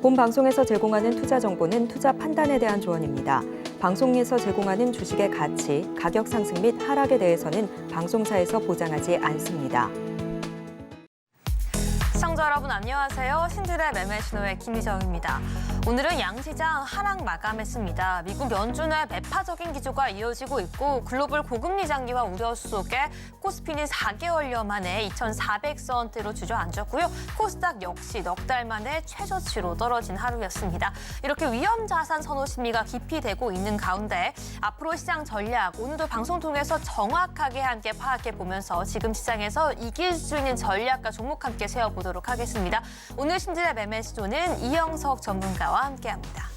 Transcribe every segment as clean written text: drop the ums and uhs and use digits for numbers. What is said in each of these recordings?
본 방송에서 제공하는 투자 정보는 투자 판단에 대한 조언입니다. 방송에서 제공하는 주식의 가치, 가격 상승 및 하락에 대해서는 방송사에서 보장하지 않습니다. 시청자 여러분 안녕하세요. 신들의 매매 신호의 김희정입니다. 오늘은 양시장 하락 마감했습니다. 미국 연준의 매파적인 기조가 이어지고 있고 글로벌 고금리 장기화 우려 속에 코스피는 4개월여 만에 2,400선대로 주저앉았고요. 코스닥 역시 넉 달 만에 최저치로 떨어진 하루였습니다. 이렇게 위험 자산 선호 심리가 깊이 되고 있는 가운데 앞으로 시장 전략 오늘도 방송 통해서 정확하게 함께 파악해 보면서 지금 시장에서 이길 수 있는 전략과 종목 함께 세워보도록 하겠습니다. 오늘 신들의 매매 시도는 이영석 전문가와 함께합니다.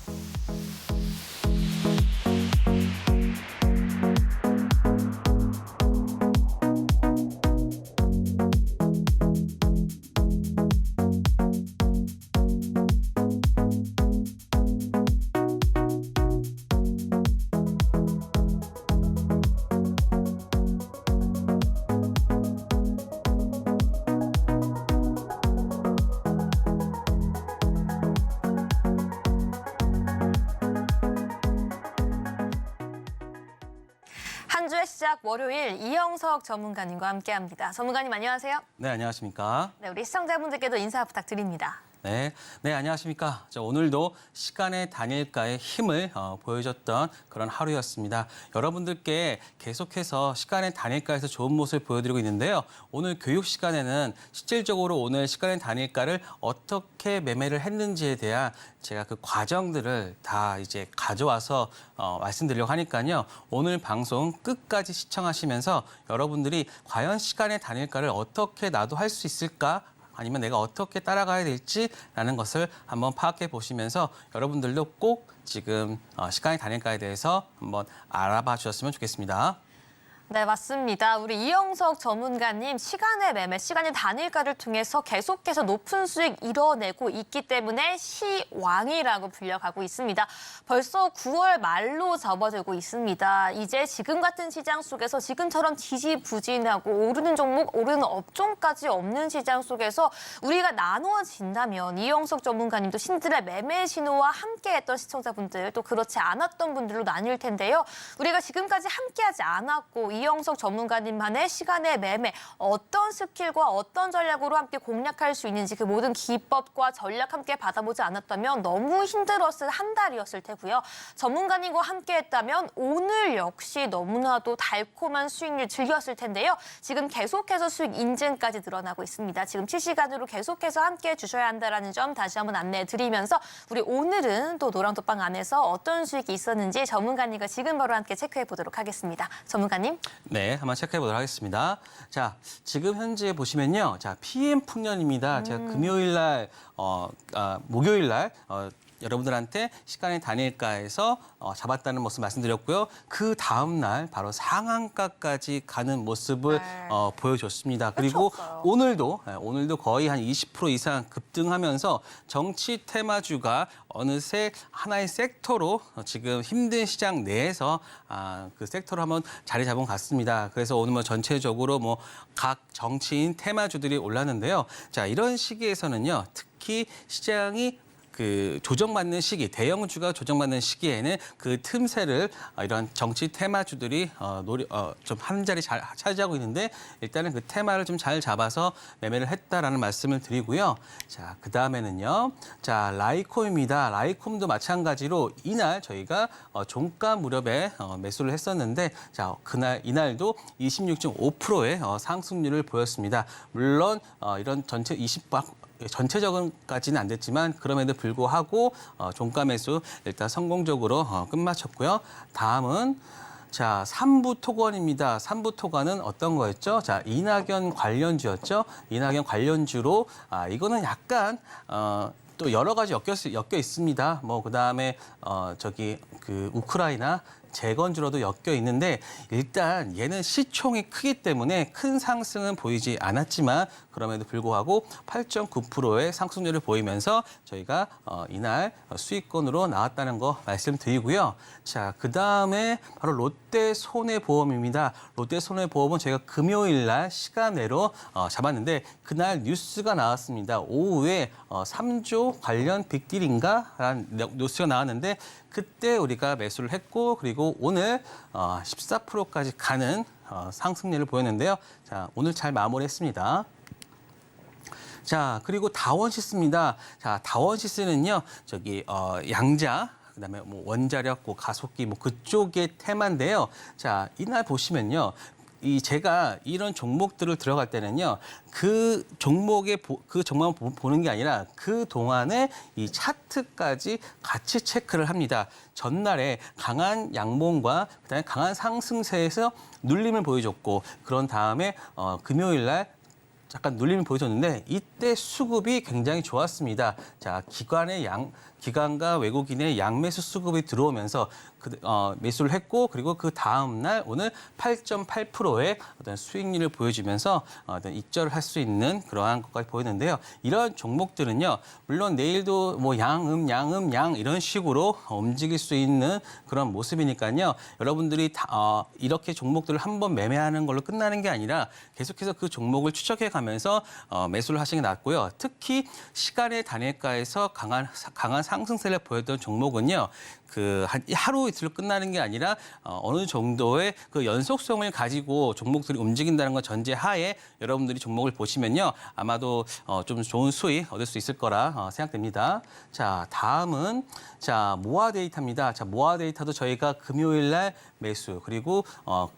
한 주의 시작 월요일 이영석 전문가님과 함께합니다. 전문가님 안녕하세요. 네, 안녕하십니까. 네, 우리 시청자분들께도 인사 부탁드립니다. 네, 안녕하십니까. 오늘도 시간의 단일가의 힘을 보여줬던 그런 하루였습니다. 여러분들께 계속해서 시간의 단일가에서 좋은 모습을 보여드리고 있는데요. 오늘 교육 시간에는 실질적으로 오늘 시간의 단일가를 어떻게 매매를 했는지에 대한 제가 그 과정들을 다 이제 가져와서 말씀드리려고 하니까요. 오늘 방송 끝까지 시청하시면서 여러분들이 과연 시간의 단일가를 어떻게 나도 할 수 있을까? 아니면 내가 어떻게 따라가야 될지라는 것을 한번 파악해 보시면서 여러분들도 꼭 지금 시간의 단일가에 대해서 한번 알아봐 주셨으면 좋겠습니다. 네, 맞습니다. 우리 이영석 전문가님 시간의 매매, 시간의 단일가를 통해서 계속해서 높은 수익 이뤄내고 있기 때문에 시왕이라고 불려가고 있습니다. 벌써 9월 말로 접어들고 있습니다. 이제 지금 같은 시장 속에서 지금처럼 지지부진하고 오르는 종목, 오르는 업종까지 없는 시장 속에서 우리가 나누어진다면 이영석 전문가님도 신들의 매매 신호와 함께했던 시청자분들 또 그렇지 않았던 분들로 나뉠 텐데요. 우리가 지금까지 함께하지 않았고 이영석 전문가님만의 시간의 매매, 어떤 스킬과 어떤 전략으로 함께 공략할 수 있는지 그 모든 기법과 전략 함께 받아보지 않았다면 너무 힘들었을 한 달이었을 테고요. 전문가님과 함께했다면 오늘 역시 너무나도 달콤한 수익률 즐겼을 텐데요. 지금 계속해서 수익 인증까지 늘어나고 있습니다. 지금 실시간으로 계속해서 함께해 주셔야 한다는 점 다시 한번 안내해드리면서 우리 오늘은 또 노랑토빵 안에서 어떤 수익이 있었는지 전문가님과 지금 바로 함께 체크해 보도록 하겠습니다. 전문가님. 네, 한번 체크해 보도록 하겠습니다. 자, 지금 현재 보시면요. 자, PM 풍년입니다. 제가 금요일 날, 목요일 날, 여러분들한테 시간의 단일가에서 잡았다는 모습 말씀드렸고요. 그 다음 날 바로 상한가까지 가는 모습을 보여줬습니다. 그리고 오늘도 거의 한 20% 이상 급등하면서 정치 테마주가 어느새 하나의 섹터로 지금 힘든 시장 내에서 그 섹터로 한번 자리 잡은 것 같습니다. 그래서 오늘 뭐 전체적으로 뭐 각 정치인 테마주들이 올랐는데요. 자, 이런 시기에서는요. 특히 시장이 그 조정받는 시기, 대형주가 조정받는 시기에는 그 틈새를 이런 정치 테마주들이 좀 한 자리 잘 차지하고 있는데 일단은 그 테마를 좀 잘 잡아서 매매를 했다라는 말씀을 드리고요. 자, 그 다음에는요. 자, 라이콤입니다. 라이콤도 마찬가지로 이날 저희가 종가 무렵에 매수를 했었는데 자, 이날도 26.5%의 상승률을 보였습니다. 물론 이런 전체 전체적은까지는 안 됐지만 그럼에도 불구하고 종가 매수 일단 성공적으로 끝마쳤고요. 다음은 자, 삼부토건입니다. 삼부토건은 어떤 거였죠? 자, 이낙연 관련주였죠. 이낙연 관련주로 이거는 약간 또 여러 가지 엮여 있습니다. 뭐 그다음에 그 우크라이나 재건주로도 엮여 있는데 일단 얘는 시총이 크기 때문에 큰 상승은 보이지 않았지만 그럼에도 불구하고 8.9%의 상승률을 보이면서 저희가 이날 수익권으로 나왔다는 거 말씀드리고요. 자, 그다음에 바로 롯데손해보험입니다. 롯데손해보험은 저희가 금요일 날 시간외로 잡았는데 그날 뉴스가 나왔습니다. 오후에 3조 관련 빅딜인가라는 뉴스가 나왔는데 그때 우리가 매수를 했고 그리고 오늘 14%까지 가는 상승률을 보였는데요. 자, 오늘 잘 마무리했습니다. 자, 그리고 다원시스입니다. 자, 다원시스는요, 저기 양자, 그다음에 뭐 원자력, 뭐 가속기, 뭐 그쪽의 테마인데요. 자, 이날 보시면요. 제가 이런 종목들을 들어갈 때는요, 그 종목만 보는 게 아니라 그 동안에 이 차트까지 같이 체크를 합니다. 전날에 강한 양봉과 그다음에 강한 상승세에서 눌림을 보여줬고, 그런 다음에 금요일 날 잠깐 눌림을 보여줬는데 이때 수급이 굉장히 좋았습니다. 자, 기관과 외국인의 양매수 수급이 들어오면서 매수를 했고 그리고 그 다음 날 오늘 8.8%의 어떤 수익률을 보여주면서 어떤 익절을 할 수 있는 그러한 것까지 보이는데요. 이런 종목들은요, 물론 내일도 뭐 양 이런 식으로 움직일 수 있는 그런 모습이니까요. 여러분들이 이렇게 종목들을 한번 매매하는 걸로 끝나는 게 아니라 계속해서 그 종목을 추적해 가면서 매수를 하시는 게 낫고요. 특히 시간의 단일가에서 강한 상승세를 보였던 종목은요. 하루 이틀로 끝나는 게 아니라 어느 정도의 그 연속성을 가지고 종목들이 움직인다는 것 전제하에 여러분들이 종목을 보시면요. 아마도 좀 좋은 수익 얻을 수 있을 거라 생각됩니다. 자, 다음은 모아 데이터입니다. 자, 모아 데이터도 저희가 금요일 날 매수 그리고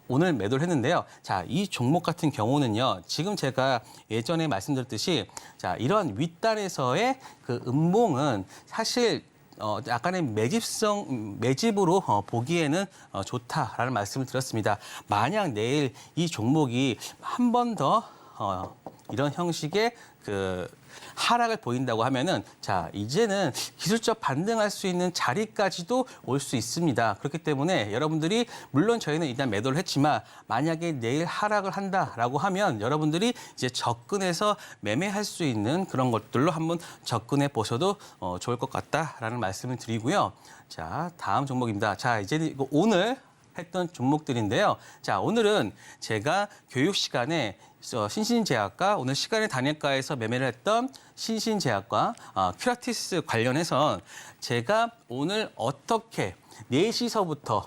오늘 매도를 했는데요. 자, 이 종목 같은 경우는요. 지금 제가 예전에 말씀드렸듯이 자, 이런 윗단에서의 그 음봉은 사실 약간의 매집으로 보기에는 좋다라는 말씀을 드렸습니다. 만약 내일 이 종목이 한 번 더 이런 형식의 하락을 보인다고 하면은 자, 이제는 기술적 반등할 수 있는 자리까지도 올 수 있습니다. 그렇기 때문에 여러분들이 물론 저희는 일단 매도를 했지만 만약에 내일 하락을 한다라고 하면 여러분들이 이제 접근해서 매매할 수 있는 그런 것들로 한번 접근해 보셔도 좋을 것 같다라는 말씀을 드리고요. 자, 다음 종목입니다. 자, 이제 오늘 했던 종목들인데요. 자, 오늘은 제가 교육 시간에 신신제약과 오늘 시간의 단일가에서 매매를 했던 신신제약과 큐라티스 관련해서 제가 오늘 어떻게 4시서부터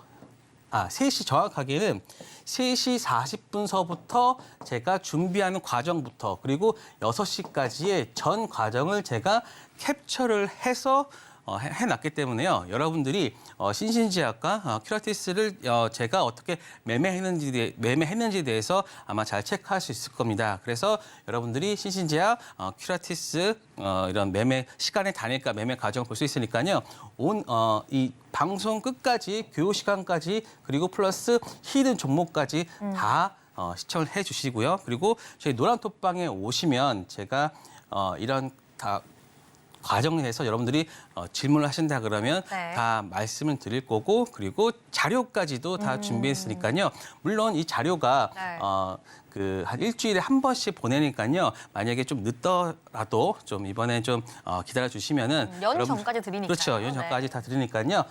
3시 정확하게는 3시 40분서부터 제가 준비하는 과정부터 그리고 6시까지의 전 과정을 제가 캡처를 해서 해놨기 때문에요. 여러분들이 신신제약과 큐라티스를 제가 어떻게 매매했는지에 대해서 아마 잘 체크할 수 있을 겁니다. 그래서 여러분들이 신신제약, 큐라티스 이런 매매 시간의 단일가 매매 과정을 볼 수 있으니까요. 이 방송 끝까지 교육 시간까지 그리고 플러스 히든 종목까지 다 시청을 해주시고요. 그리고 저희 노란톡방에 오시면 제가 이런 다 과정에서 여러분들이 질문을 하신다 그러면 네. 다 말씀을 드릴 거고 그리고 자료까지도 다 준비했으니까요. 물론 이 자료가 네. 한 일주일에 한 번씩 보내니까요. 만약에 좀 늦더라도 좀 이번에 좀 기다려 주시면은 연휴 전까지 드리니까요. 그렇죠. 연휴 네. 전까지 다 드리니까요.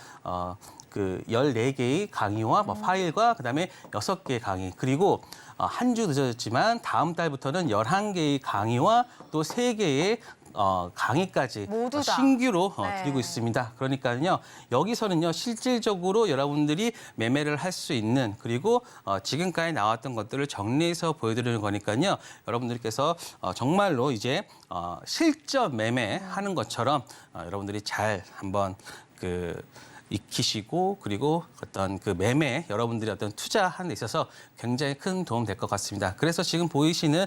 14개의 강의와 파일과 그다음에 6개의 강의 그리고 한 주 늦어졌지만 다음 달부터는 11개의 강의와 또 3개의 강의까지 모두 다. 신규로 네. 드리고 있습니다. 그러니까요. 여기서는요. 실질적으로 여러분들이 매매를 할 수 있는 그리고 지금까지 나왔던 것들을 정리해서 보여드리는 거니까요. 여러분들께서 정말로 이제 실전 매매하는 것처럼 여러분들이 잘 한번 익히시고 그리고 어떤 매매 여러분들이 어떤 투자하는 데 있어서 굉장히 큰 도움 될 것 같습니다. 그래서 지금 보이시는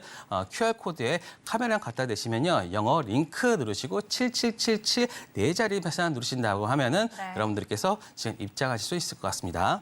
QR코드에 카메라 갖다 대시면요. 영어 링크 누르시고 7777 4자리 회사 누르신다고 하면은 네. 여러분들께서 지금 입장하실 수 있을 것 같습니다.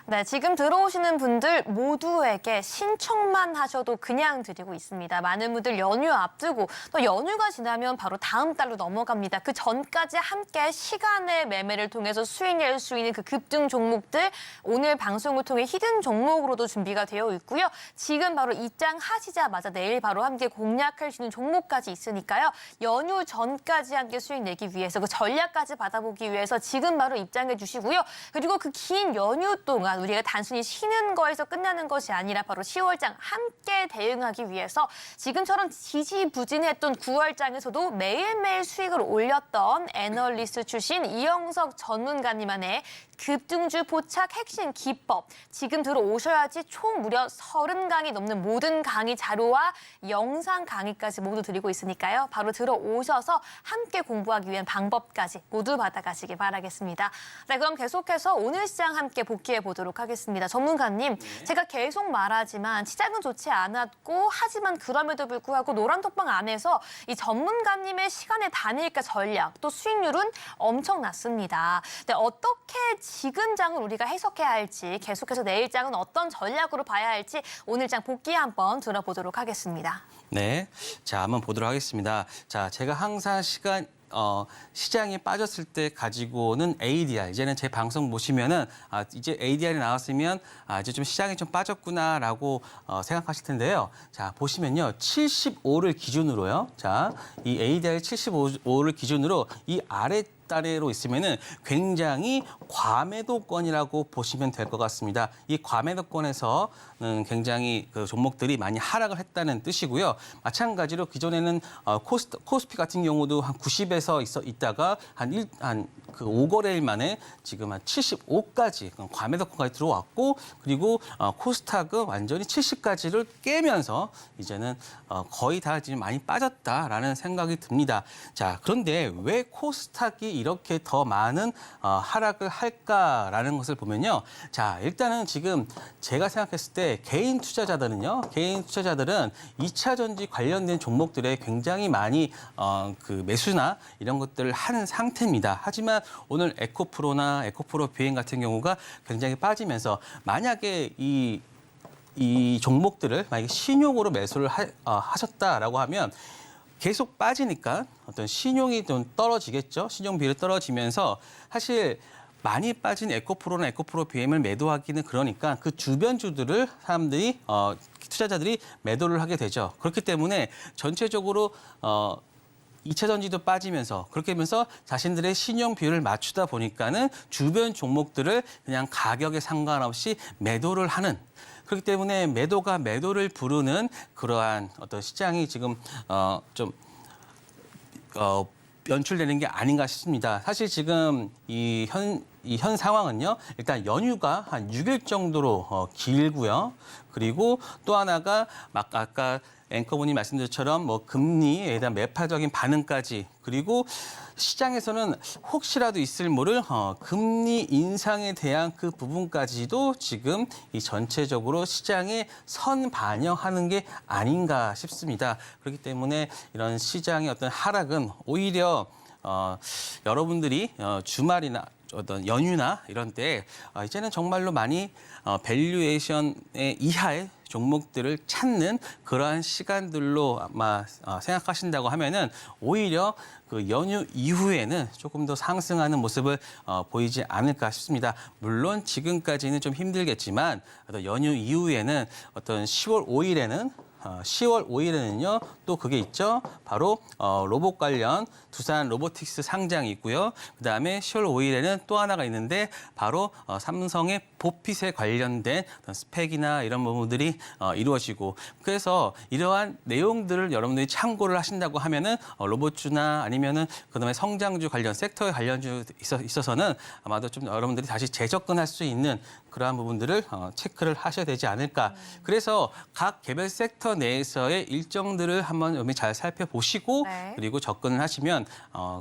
네, 지금 들어오시는 분들 모두에게 신청만 하셔도 그냥 드리고 있습니다. 많은 분들 연휴 앞두고 또 연휴가 지나면 바로 다음 달로 넘어갑니다. 그 전까지 함께 시간의 매매를 통해서 수익 낼 수 있는 그 급등 종목들 오늘 방송을 통해 히든 종목으로도 준비가 되어 있고요. 지금 바로 입장하시자마자 내일 바로 함께 공략할 수 있는 종목까지 있으니까요. 연휴 전까지 함께 수익 내기 위해서 그 전략까지 받아보기 위해서 지금 바로 입장해 주시고요. 그리고 그 긴 연휴 동안 우리가 단순히 쉬는 거에서 끝나는 것이 아니라 바로 10월장 함께 대응하기 위해서 지금처럼 지지부진했던 9월장에서도 매일매일 수익을 올렸던 애널리스트 출신 이영석 전문가님만의 급등주 포착 핵심 기법. 지금 들어오셔야지 총 무려 30강이 넘는 모든 강의 자료와 영상 강의까지 모두 드리고 있으니까요. 바로 들어오셔서 함께 공부하기 위한 방법까지 모두 받아가시기 바라겠습니다. 네, 그럼 계속해서 오늘 시장 함께 복귀해 보도록 하겠습니다. 전문가님, 제가 계속 말하지만 시장은 좋지 않았고 하지만 그럼에도 불구하고 노란톡방 안에서 이 전문가님의 시간의 단일가 전략 또 수익률은 엄청났습니다. 네, 어떻게 지금 장을 우리가 해석해야 할지 계속해서 내일 장은 어떤 전략으로 봐야 할지 오늘 장 복귀 한번 들어보도록 하겠습니다. 네, 자 한번 보도록 하겠습니다. 자, 제가 항상 시장이 빠졌을 때 가지고 오는 ADR, 이제는 제 방송 보시면은 이제 ADR이 나왔으면 이제 좀 시장이 좀 빠졌구나라고 생각하실 텐데요. 자, 보시면요, 75를 기준으로요. 자, 이 ADR 75를 기준으로 이 아래로 있으면은 굉장히 과매도권이라고 보시면 될 것 같습니다. 이 과매도권에서는 굉장히 그 종목들이 많이 하락을 했다는 뜻이고요. 마찬가지로 기존에는 코스피 같은 경우도 한 90에서 있다가 한 5거래일 만에 지금 한 75까지 과매도권까지 들어왔고, 그리고 코스닥은 완전히 70까지를 깨면서 이제는 거의 다 지금 많이 빠졌다라는 생각이 듭니다. 자, 그런데 왜 코스닥이 이렇게 더 많은 하락을 할까라는 것을 보면요. 자, 일단은 지금 제가 생각했을 때 개인 투자자들은 2차 전지 관련된 종목들에 굉장히 많이 그 매수나 이런 것들을 하는 상태입니다. 하지만 오늘 에코프로나 에코프로 비행 같은 경우가 굉장히 빠지면서 만약에 이 종목들을 만약에 신용으로 매수를 하셨다라고 하면 계속 빠지니까 어떤 신용이 좀 떨어지겠죠. 신용 비율이 떨어지면서 사실 많이 빠진 에코프로나 에코프로 BM을 매도하기는 그러니까 그 주변주들을 투자자들이 매도를 하게 되죠. 그렇기 때문에 전체적으로 2차 전지도 빠지면서 그렇게 하면서 자신들의 신용 비율을 맞추다 보니까는 주변 종목들을 그냥 가격에 상관없이 매도를 하는, 그렇기 때문에 매도가 매도를 부르는 그러한 어떤 시장이 지금 연출되는 게 아닌가 싶습니다. 사실 지금 이 현 상황은요, 일단 연휴가 한 6일 정도로 길고요. 그리고 또 하나가 아까 앵커분이 말씀드린 것처럼 뭐 금리에 대한 매파적인 반응까지, 그리고 시장에서는 혹시라도 있을 모를 금리 인상에 대한 그 부분까지도 지금 이 전체적으로 시장에 선반영하는 게 아닌가 싶습니다. 그렇기 때문에 이런 시장의 어떤 하락은 오히려 여러분들이 주말이나 어떤 연휴나 이런 때 이제는 정말로 많이 밸류에이션의 이하의 종목들을 찾는 그러한 시간들로 아마 생각하신다고 하면은 오히려 그 연휴 이후에는 조금 더 상승하는 모습을 보이지 않을까 싶습니다. 물론 지금까지는 좀 힘들겠지만 연휴 이후에는 어떤 10월 5일에는요, 또 그게 있죠. 바로 로봇 관련 두산 로보틱스 상장이 있고요. 그다음에 10월 5일에는 또 하나가 있는데 바로 삼성의 보핏에 관련된 어떤 스펙이나 이런 부분들이 이루어지고, 그래서 이러한 내용들을 여러분들이 참고를 하신다고 하면은 로봇주나 아니면은 그다음에 성장주 관련 섹터에 관련주 있어서는 아마도 좀 여러분들이 다시 재접근할 수 있는 그러한 부분들을 체크를 하셔야 되지 않을까. 그래서 각 개별 섹터 내에서의 일정들을 한번 잘 살펴보시고 네. 그리고 접근을 하시면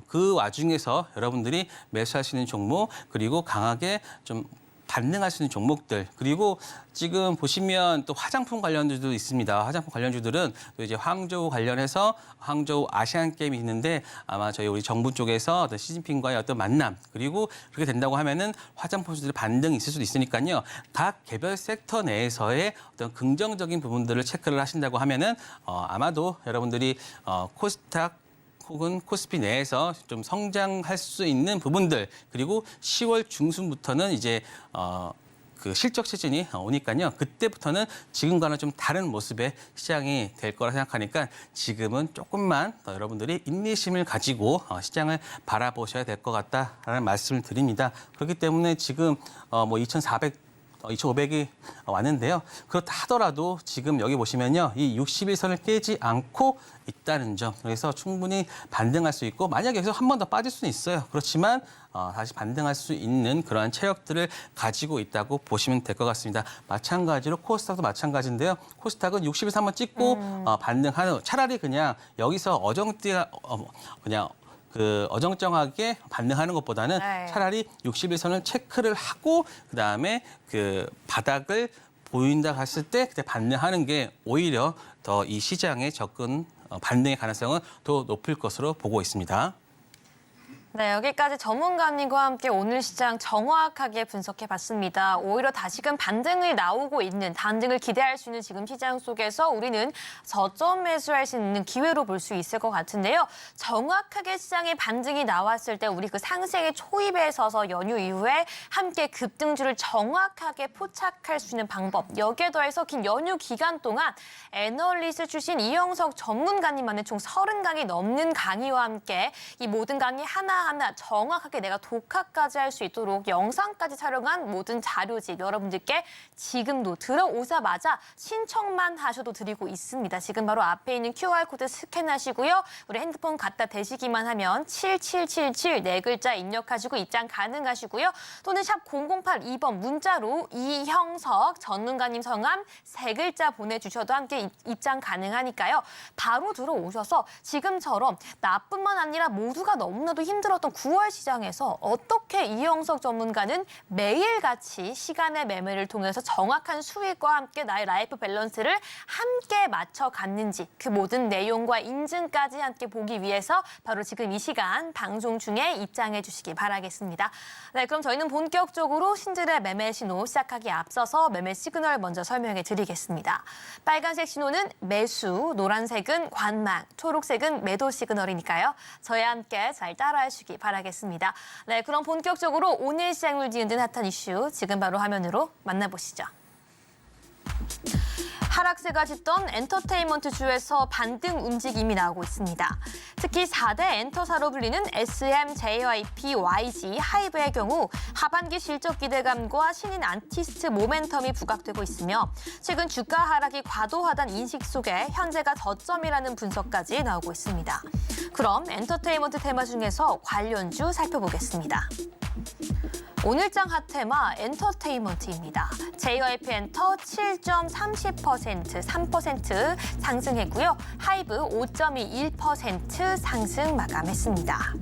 그 와중에서 여러분들이 매수할 수 있는 종목, 그리고 강하게 좀 반등할 수 있는 종목들 그리고 지금 보시면 또 화장품 관련주도 있습니다. 화장품 관련주들은 또 이제 황저우 관련해서 황저우 아시안 게임이 있는데 아마 저희 우리 정부 쪽에서 어떤 시진핑과의 어떤 만남 그리고 그렇게 된다고 하면은 화장품주들의 반등이 있을 수도 있으니까요. 각 개별 섹터 내에서의 어떤 긍정적인 부분들을 체크를 하신다고 하면은 아마도 여러분들이 코스닥 혹은 코스피 내에서 좀 성장할 수 있는 부분들 그리고 10월 중순부터는 이제 그 실적 시즌이 오니까요. 그때부터는 지금과는 좀 다른 모습의 시장이 될 거라 생각하니까 지금은 조금만 더 여러분들이 인내심을 가지고 시장을 바라보셔야 될 것 같다라는 말씀을 드립니다. 그렇기 때문에 지금 뭐 2,500이 왔는데요. 그렇다 하더라도 지금 여기 보시면요. 이 61선을 깨지 않고 있다는 점. 그래서 충분히 반등할 수 있고 만약에 여기서 한 번 더 빠질 수는 있어요. 그렇지만 다시 반등할 수 있는 그러한 체력들을 가지고 있다고 보시면 될 것 같습니다. 마찬가지로 코스닥도 마찬가지인데요. 코스닥은 61선 한번 찍고 반등하는 차라리 그냥 여기서 어정쩡하게 반등하는 것보다는 네. 차라리 61선을 체크를 하고 그다음에 그 바닥을 보인다 했을 때 그때 반등하는 게 오히려 더 이 시장의 반등의 가능성은 더 높을 것으로 보고 있습니다. 네, 여기까지 전문가님과 함께 오늘 시장 정확하게 분석해봤습니다. 오히려 다시금 반등을 나오고 있는, 반등을 기대할 수 있는 지금 시장 속에서 우리는 저점 매수할 수 있는 기회로 볼 수 있을 것 같은데요. 정확하게 시장의 반등이 나왔을 때 우리 그 상승의 초입에 서서 연휴 이후에 함께 급등주를 정확하게 포착할 수 있는 방법. 여기에 더해서 긴 연휴 기간 동안 애널리스트 출신 이영석 전문가님만의 총 30강이 넘는 강의와 함께 이 모든 강의 하나하나 정확하게 내가 독학까지 할 수 있도록 영상까지 촬영한 모든 자료집 여러분들께 지금도 들어오자마자 신청만 하셔도 드리고 있습니다. 지금 바로 앞에 있는 QR코드 스캔하시고요. 우리 핸드폰 갖다 대시기만 하면 7777 네 글자 입력하시고 입장 가능하시고요. 또는 샵 0082번 문자로 이형석 전문가님 성함 세 글자 보내주셔도 함께 입장 가능하니까요. 바로 들어오셔서 지금처럼 나뿐만 아니라 모두가 너무나도 힘들었던 9월 시장에서 어떻게 이영석 전문가는 매일같이 시간의 매매를 통해서 정확한 수익과 함께 나의 라이프 밸런스를 함께 맞춰갔는지 그 모든 내용과 인증까지 함께 보기 위해서 바로 지금 이 시간 방송 중에 입장해 주시기 바라겠습니다. 네, 그럼 저희는 본격적으로 신들의 매매 신호 시작하기에 앞서서 매매 시그널 먼저 설명해 드리겠습니다. 빨간색 신호는 매수, 노란색은 관망, 초록색은 매도 시그널이니까요. 저희와 함께 잘 따라해 주시기 바라겠습니다. 네, 그럼 본격적으로 오늘 시장을 뒤흔든 핫한 이슈 지금 바로 화면으로 만나보시죠. 하락세가 짙던 엔터테인먼트 주에서 반등 움직임이 나오고 있습니다. 특히 4대 엔터사로 불리는 SM, JYP, YG, 하이브의 경우 하반기 실적 기대감과 신인 아티스트 모멘텀이 부각되고 있으며 최근 주가 하락이 과도하다는 인식 속에 현재가 저점이라는 분석까지 나오고 있습니다. 그럼 엔터테인먼트 테마 중에서 관련주 살펴보겠습니다. 오늘장 핫테마 엔터테인먼트입니다. JYP 엔터 7.30%, 3% 상승했고요. 하이브 5.21% 상승 마감했습니다.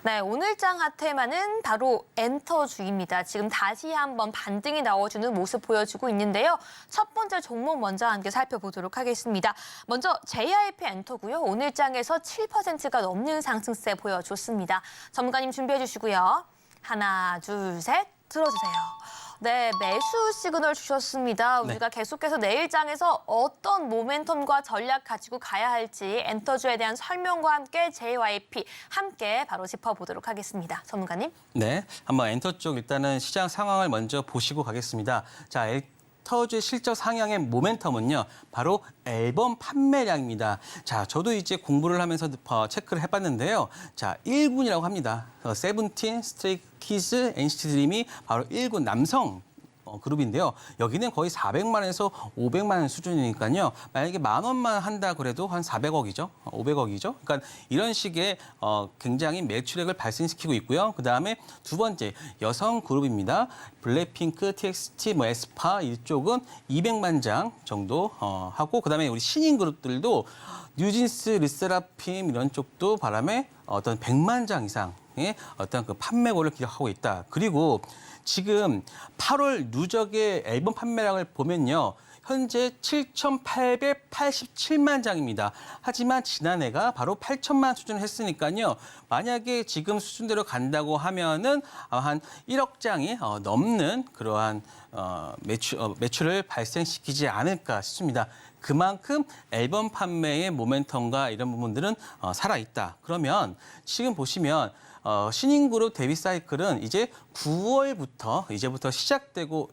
네, 오늘장 핫테마는 바로 엔터주입니다. 지금 다시 한번 반등이 나와주는 모습 보여주고 있는데요. 첫 번째 종목 먼저 함께 살펴보도록 하겠습니다. 먼저 JYP 엔터고요. 오늘장에서 7%가 넘는 상승세 보여줬습니다. 전문가님 준비해 주시고요. 하나, 둘, 셋, 들어주세요. 네, 매수 시그널 주셨습니다. 우리가 계속해서 내일장에서 어떤 모멘텀과 전략 가지고 가야 할지 엔터주에 대한 설명과 함께 JYP 함께 바로 짚어보도록 하겠습니다. 전문가님. 네, 한번 엔터 쪽 일단은 시장 상황을 먼저 보시고 가겠습니다. 자, 엔터주의 실적 상향의 모멘텀은요, 바로 앨범 판매량입니다. 자, 저도 이제 공부를 하면서 체크를 해봤는데요. 자, 1군이라고 합니다. 세븐틴, 스트레이키즈, NCT 드림이 바로 1군 남성 그룹인데요. 여기는 거의 400만 원에서 500만 원 수준이니까요. 만약에 10,000원만 한다 그래도 한 400억이죠. 500억이죠. 그러니까 이런 식의 굉장히 매출액을 발생시키고 있고요. 그다음에 두 번째 여성 그룹입니다. 블랙핑크, TXT, 에스파 이쪽은 200만 장 정도 하고 그다음에 우리 신인 그룹들도 뉴진스, 르세라핌 이런 쪽도 바람에 어떤 100만 장 이상의 어떤 그 판매고를 기록하고 있다. 그리고 지금 8월 누적의 앨범 판매량을 보면요. 현재 7,887만 장입니다. 하지만 지난해가 바로 8천만 수준을 했으니까요. 만약에 지금 수준대로 간다고 하면은 한 1억 장이 넘는 그러한 매출을 발생시키지 않을까 싶습니다. 그만큼 앨범 판매의 모멘텀과 이런 부분들은 살아있다. 그러면 지금 보시면 신인 그룹 데뷔 사이클은 이제 9월부터 이제부터 시작되고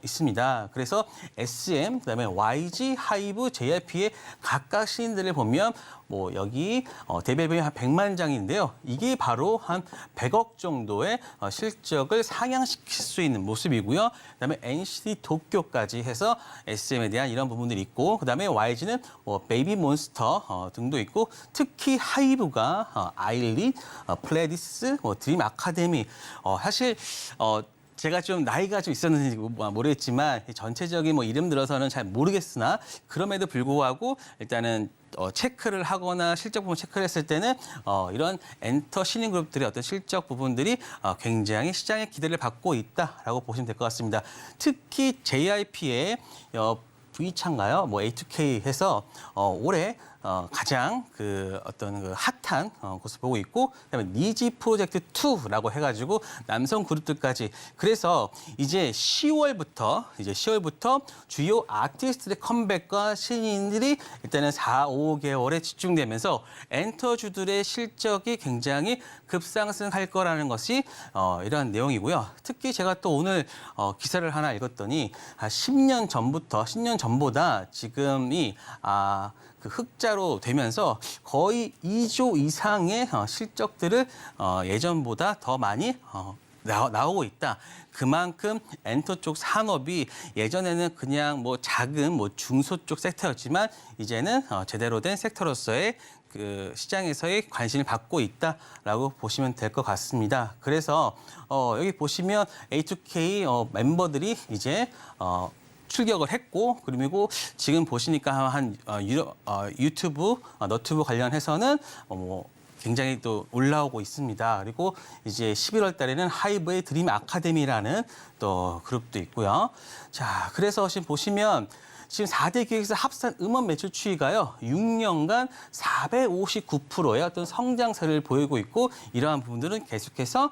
있습니다. 그래서 SM, 그다음에 YG, 하이브, JYP의 각각 신인들을 보면 뭐 여기 데뷔 앨범이 한 100만 장인데요. 이게 바로 한 100억 정도의 실적을 상향시킬 수 있는 모습이고요. 그다음에 NCT 도쿄까지 해서 SM에 대한 이런 부분들이 있고, 그다음에 YG는 베이비 몬스터 등도 있고, 특히 하이브가 아일리, 플레디스, 드림 아카데미 사실 제가 좀 나이가 좀 있었는지 모르겠지만 전체적인 이름 들어서는 잘 모르겠으나 그럼에도 불구하고 일단은 체크를 하거나 실적 부분 체크를 했을 때는 이런 엔터 신인 그룹들의 어떤 실적 부분들이 굉장히 시장의 기대를 받고 있다라고 보시면 될 것 같습니다. 특히 JYP의 V차인가요? A2K 해서 올해 가장 어떤 핫한 곳을 보고 있고, 그다음에 니지 프로젝트 2라고 해가지고 남성 그룹들까지. 그래서 이제 10월부터 주요 아티스트의 컴백과 신인들이 일단은 4, 5개월에 집중되면서 엔터주들의 실적이 굉장히 급상승할 거라는 것이 이러한 내용이고요. 특히 제가 또 오늘 기사를 하나 읽었더니 10년 전보다 지금이 그 흑자로 되면서 거의 2조 이상의 실적들을 예전보다 더 많이 나오고 있다. 그만큼 엔터 쪽 산업이 예전에는 그냥 작은 중소 쪽 섹터였지만 이제는 제대로 된 섹터로서의 그 시장에서의 관심을 받고 있다라고 보시면 될 것 같습니다. 그래서 여기 보시면 A2K 멤버들이 이제 출격을 했고, 그리고 지금 보시니까 한 유튜브, 너튜브 관련해서는 굉장히 또 올라오고 있습니다. 그리고 이제 11월 달에는 하이브의 드림 아카데미라는 또 그룹도 있고요. 자, 그래서 지금 보시면 지금 4대 기획사 합산 음원 매출 추이가요, 6년간 459%의 어떤 성장세를 보이고 있고, 이러한 부분들은 계속해서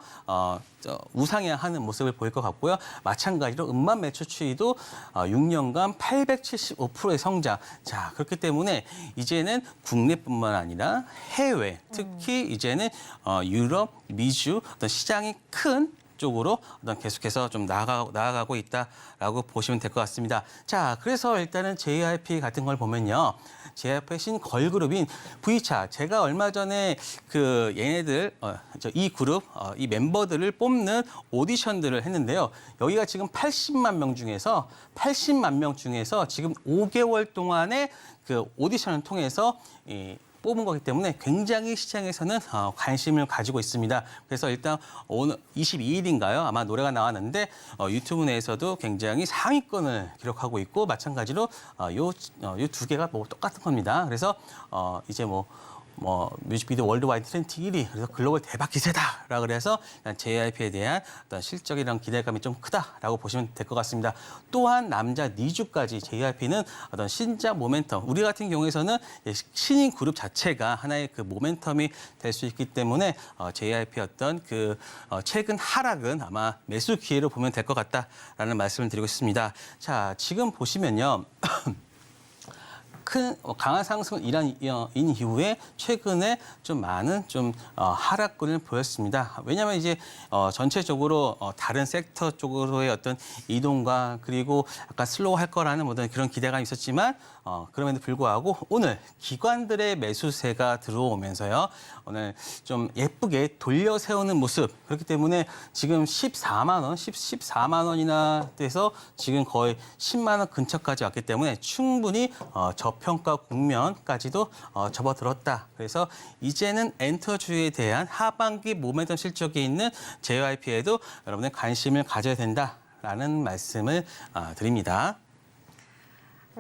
우상향하는 모습을 보일 것 같고요. 마찬가지로 음반 매출 추이도 6년간 875%의 성장. 자, 그렇기 때문에 이제는 국내뿐만 아니라 해외, 특히 이제는 유럽, 미주 어떤 시장이 큰 쪽으로 계속해서 좀 나아가고 있다라고 보시면 될 것 같습니다. 자, 그래서 일단은 JYP 같은 걸 보면요. JYP의 신걸그룹인 V차, 제가 얼마 전에 얘네들, 이 그룹, 이 멤버들을 뽑는 오디션들을 했는데요. 여기가 지금 80만 명 중에서 지금 5개월 동안의 그 오디션을 통해서 뽑은 거기 때문에 굉장히 시장에서는 관심을 가지고 있습니다. 그래서 일단 오늘 22일인가요? 아마 노래가 나왔는데 유튜브 내에서도 굉장히 상위권을 기록하고 있고, 마찬가지로 요 두 개가 똑같은 겁니다. 그래서 이제 뮤직비디오 월드와이드 트렌드 1위, 그래서 글로벌 대박 기세다라고 그래서 JYP에 대한 어떤 실적이랑 기대감이 좀 크다라고 보시면 될 것 같습니다. 또한 남자 니주까지 JYP는 어떤 신작 모멘텀, 우리 같은 경우에서는 신인 그룹 자체가 하나의 그 모멘텀이 될 수 있기 때문에 JYP 어떤 최근 하락은 아마 매수 기회로 보면 될 것 같다라는 말씀을 드리고 싶습니다. 자, 지금 보시면요. 큰 강한 상승을 인 이후에 최근에 좀 많은 하락권을 보였습니다. 왜냐하면 이제 전체적으로 다른 섹터 쪽으로의 어떤 이동과, 그리고 약간 슬로우할 거라는 그런 기대감이 있었지만 그럼에도 불구하고 오늘 기관들의 매수세가 들어오면서요. 오늘 좀 예쁘게 돌려 세우는 모습. 그렇기 때문에 지금 14만 원, 14만 원이나 돼서 지금 거의 10만 원 근처까지 왔기 때문에 충분히 저평가 국면까지도 접어들었다. 그래서 이제는 엔터주에 대한 하반기 모멘텀 실적이 있는 JYP에도 여러분의 관심을 가져야 된다라는 말씀을 드립니다.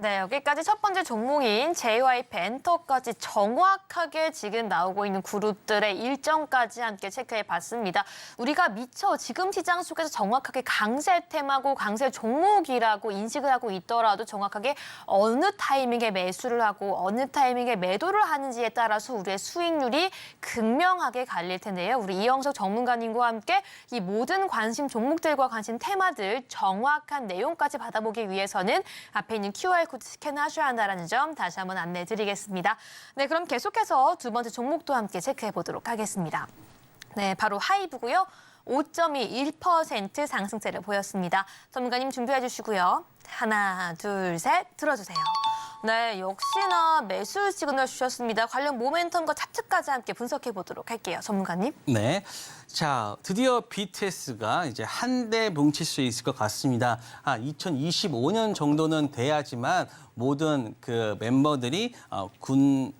네, 여기까지 첫 번째 종목인 JYP 엔터까지 정확하게 지금 나오고 있는 그룹들의 일정까지 함께 체크해 봤습니다. 우리가 미처 지금 시장 속에서 정확하게 강세 테마고 강세 종목이라고 인식을 하고 있더라도 정확하게 어느 타이밍에 매수를 하고 어느 타이밍에 매도를 하는지에 따라서 우리의 수익률이 극명하게 갈릴 텐데요. 우리 이영석 전문가님과 함께 이 모든 관심 종목들과 관심 테마들 정확한 내용까지 받아보기 위해서는 앞에 있는 QR코드 스캔하셔야 한다는 점 다시 한번 안내해드리겠습니다. 네, 그럼 계속해서 두 번째 종목도 함께 체크해 보도록 하겠습니다. 네, 바로 하이브고요. 5.21% 상승세를 보였습니다. 전문가님 준비해 주시고요. 하나, 둘, 셋 들어주세요. 네, 역시나 매수 시그널 주셨습니다. 관련 모멘텀과 차트까지 함께 분석해 보도록 할게요. 전문가님. 네. 자, 드디어 BTS가 이제 한데 뭉칠 수 있을 것 같습니다. 2025년 정도는 돼야지만 모든 그 멤버들이 군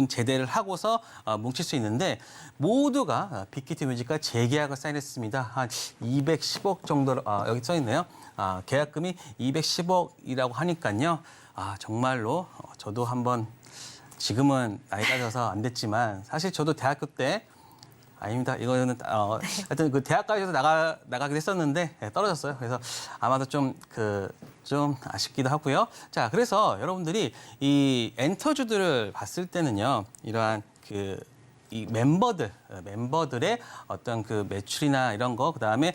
제대를 하고서 뭉칠 수 있는데 모두가 빅히트 뮤직과 재계약을 사인했습니다. 한 210억 정도로 여기 써 있네요. 계약금이 210억이라고 하니까요. 정말로 저도 한번 지금은 나이가 들어서 안 됐지만 사실 저도 대학교 때 아닙니다. 이거는 하여튼 그 대학까지도 나가기도 했었는데 떨어졌어요. 그래서 아마도 좀 아쉽기도 하고요. 자, 그래서 여러분들이 이 엔터주들을 봤을 때는요, 이러한 이 멤버들의 어떤 그 매출이나 이런 거, 그다음에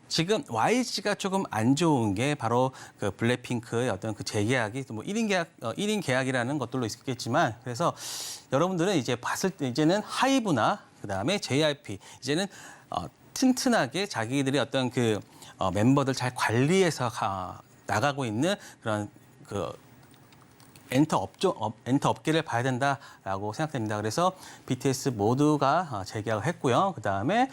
지금 YG가 조금 안 좋은 게 바로 그 블랙핑크의 어떤 그 재계약이 또 뭐 1인 계약이라는 것들로 있겠지만 그래서 여러분들은 이제 봤을 때 이제는 하이브나 그다음에 JYP 이제는 튼튼하게 자기들의 어떤 그 멤버들 잘 관리해서 나가고 있는 그런 그 엔터 업계를 봐야 된다라고 생각됩니다. 그래서 BTS 모두가 재계약을 했고요. 그다음에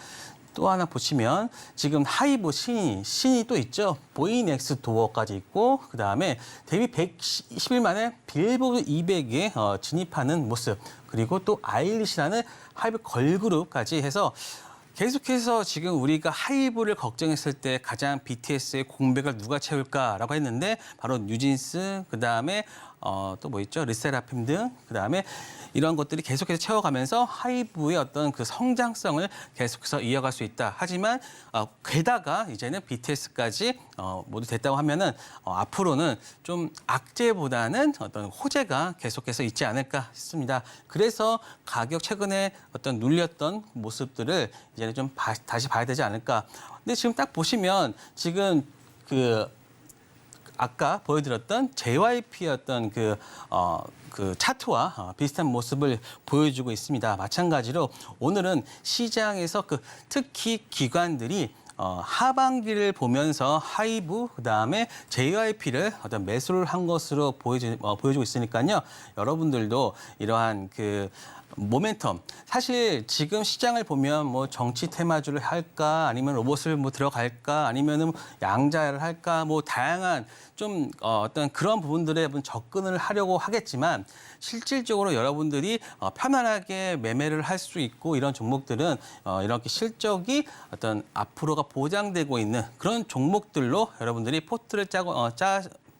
또 하나 보시면 지금 하이브 신이 또 있죠. 보이넥스 도어까지 있고 그다음에 데뷔 110일 만에 빌보드 200에 진입하는 모습. 그리고 또 아일리시라는 하이브 걸그룹까지 해서 계속해서 지금 우리가 하이브를 걱정했을 때 가장 BTS의 공백을 누가 채울까라고 했는데 바로 뉴진스, 그다음에 또 뭐 있죠? 르세라핌 등 그다음에 이런 것들이 계속해서 채워가면서 하이브의 어떤 그 성장성을 계속해서 이어갈 수 있다. 하지만 게다가 이제는 BTS까지 모두 됐다고 하면은 앞으로는 좀 악재보다는 어떤 호재가 계속해서 있지 않을까 싶습니다. 그래서 가격 최근에 어떤 눌렸던 모습들을 이제는 좀 다시 봐야 되지 않을까. 근데 지금 딱 보시면 지금 아까 보여드렸던 JYP였던 그 차트와 비슷한 모습을 보여주고 있습니다. 마찬가지로 오늘은 시장에서 특히 기관들이 하반기를 보면서 하이브 그다음에 JYP를 어떤 매수를 한 것으로 보여주고 있으니까요. 여러분들도 이러한 모멘텀. 사실 지금 시장을 보면 뭐 정치 테마주를 할까 아니면 로봇을 뭐 들어갈까 아니면은 양자를 할까 뭐 다양한 좀 어떤 그런 부분들에 접근을 하려고 하겠지만 실질적으로 여러분들이 편안하게 매매를 할 수 있고 이런 종목들은 이렇게 실적이 어떤 앞으로가 보장되고 있는 그런 종목들로 여러분들이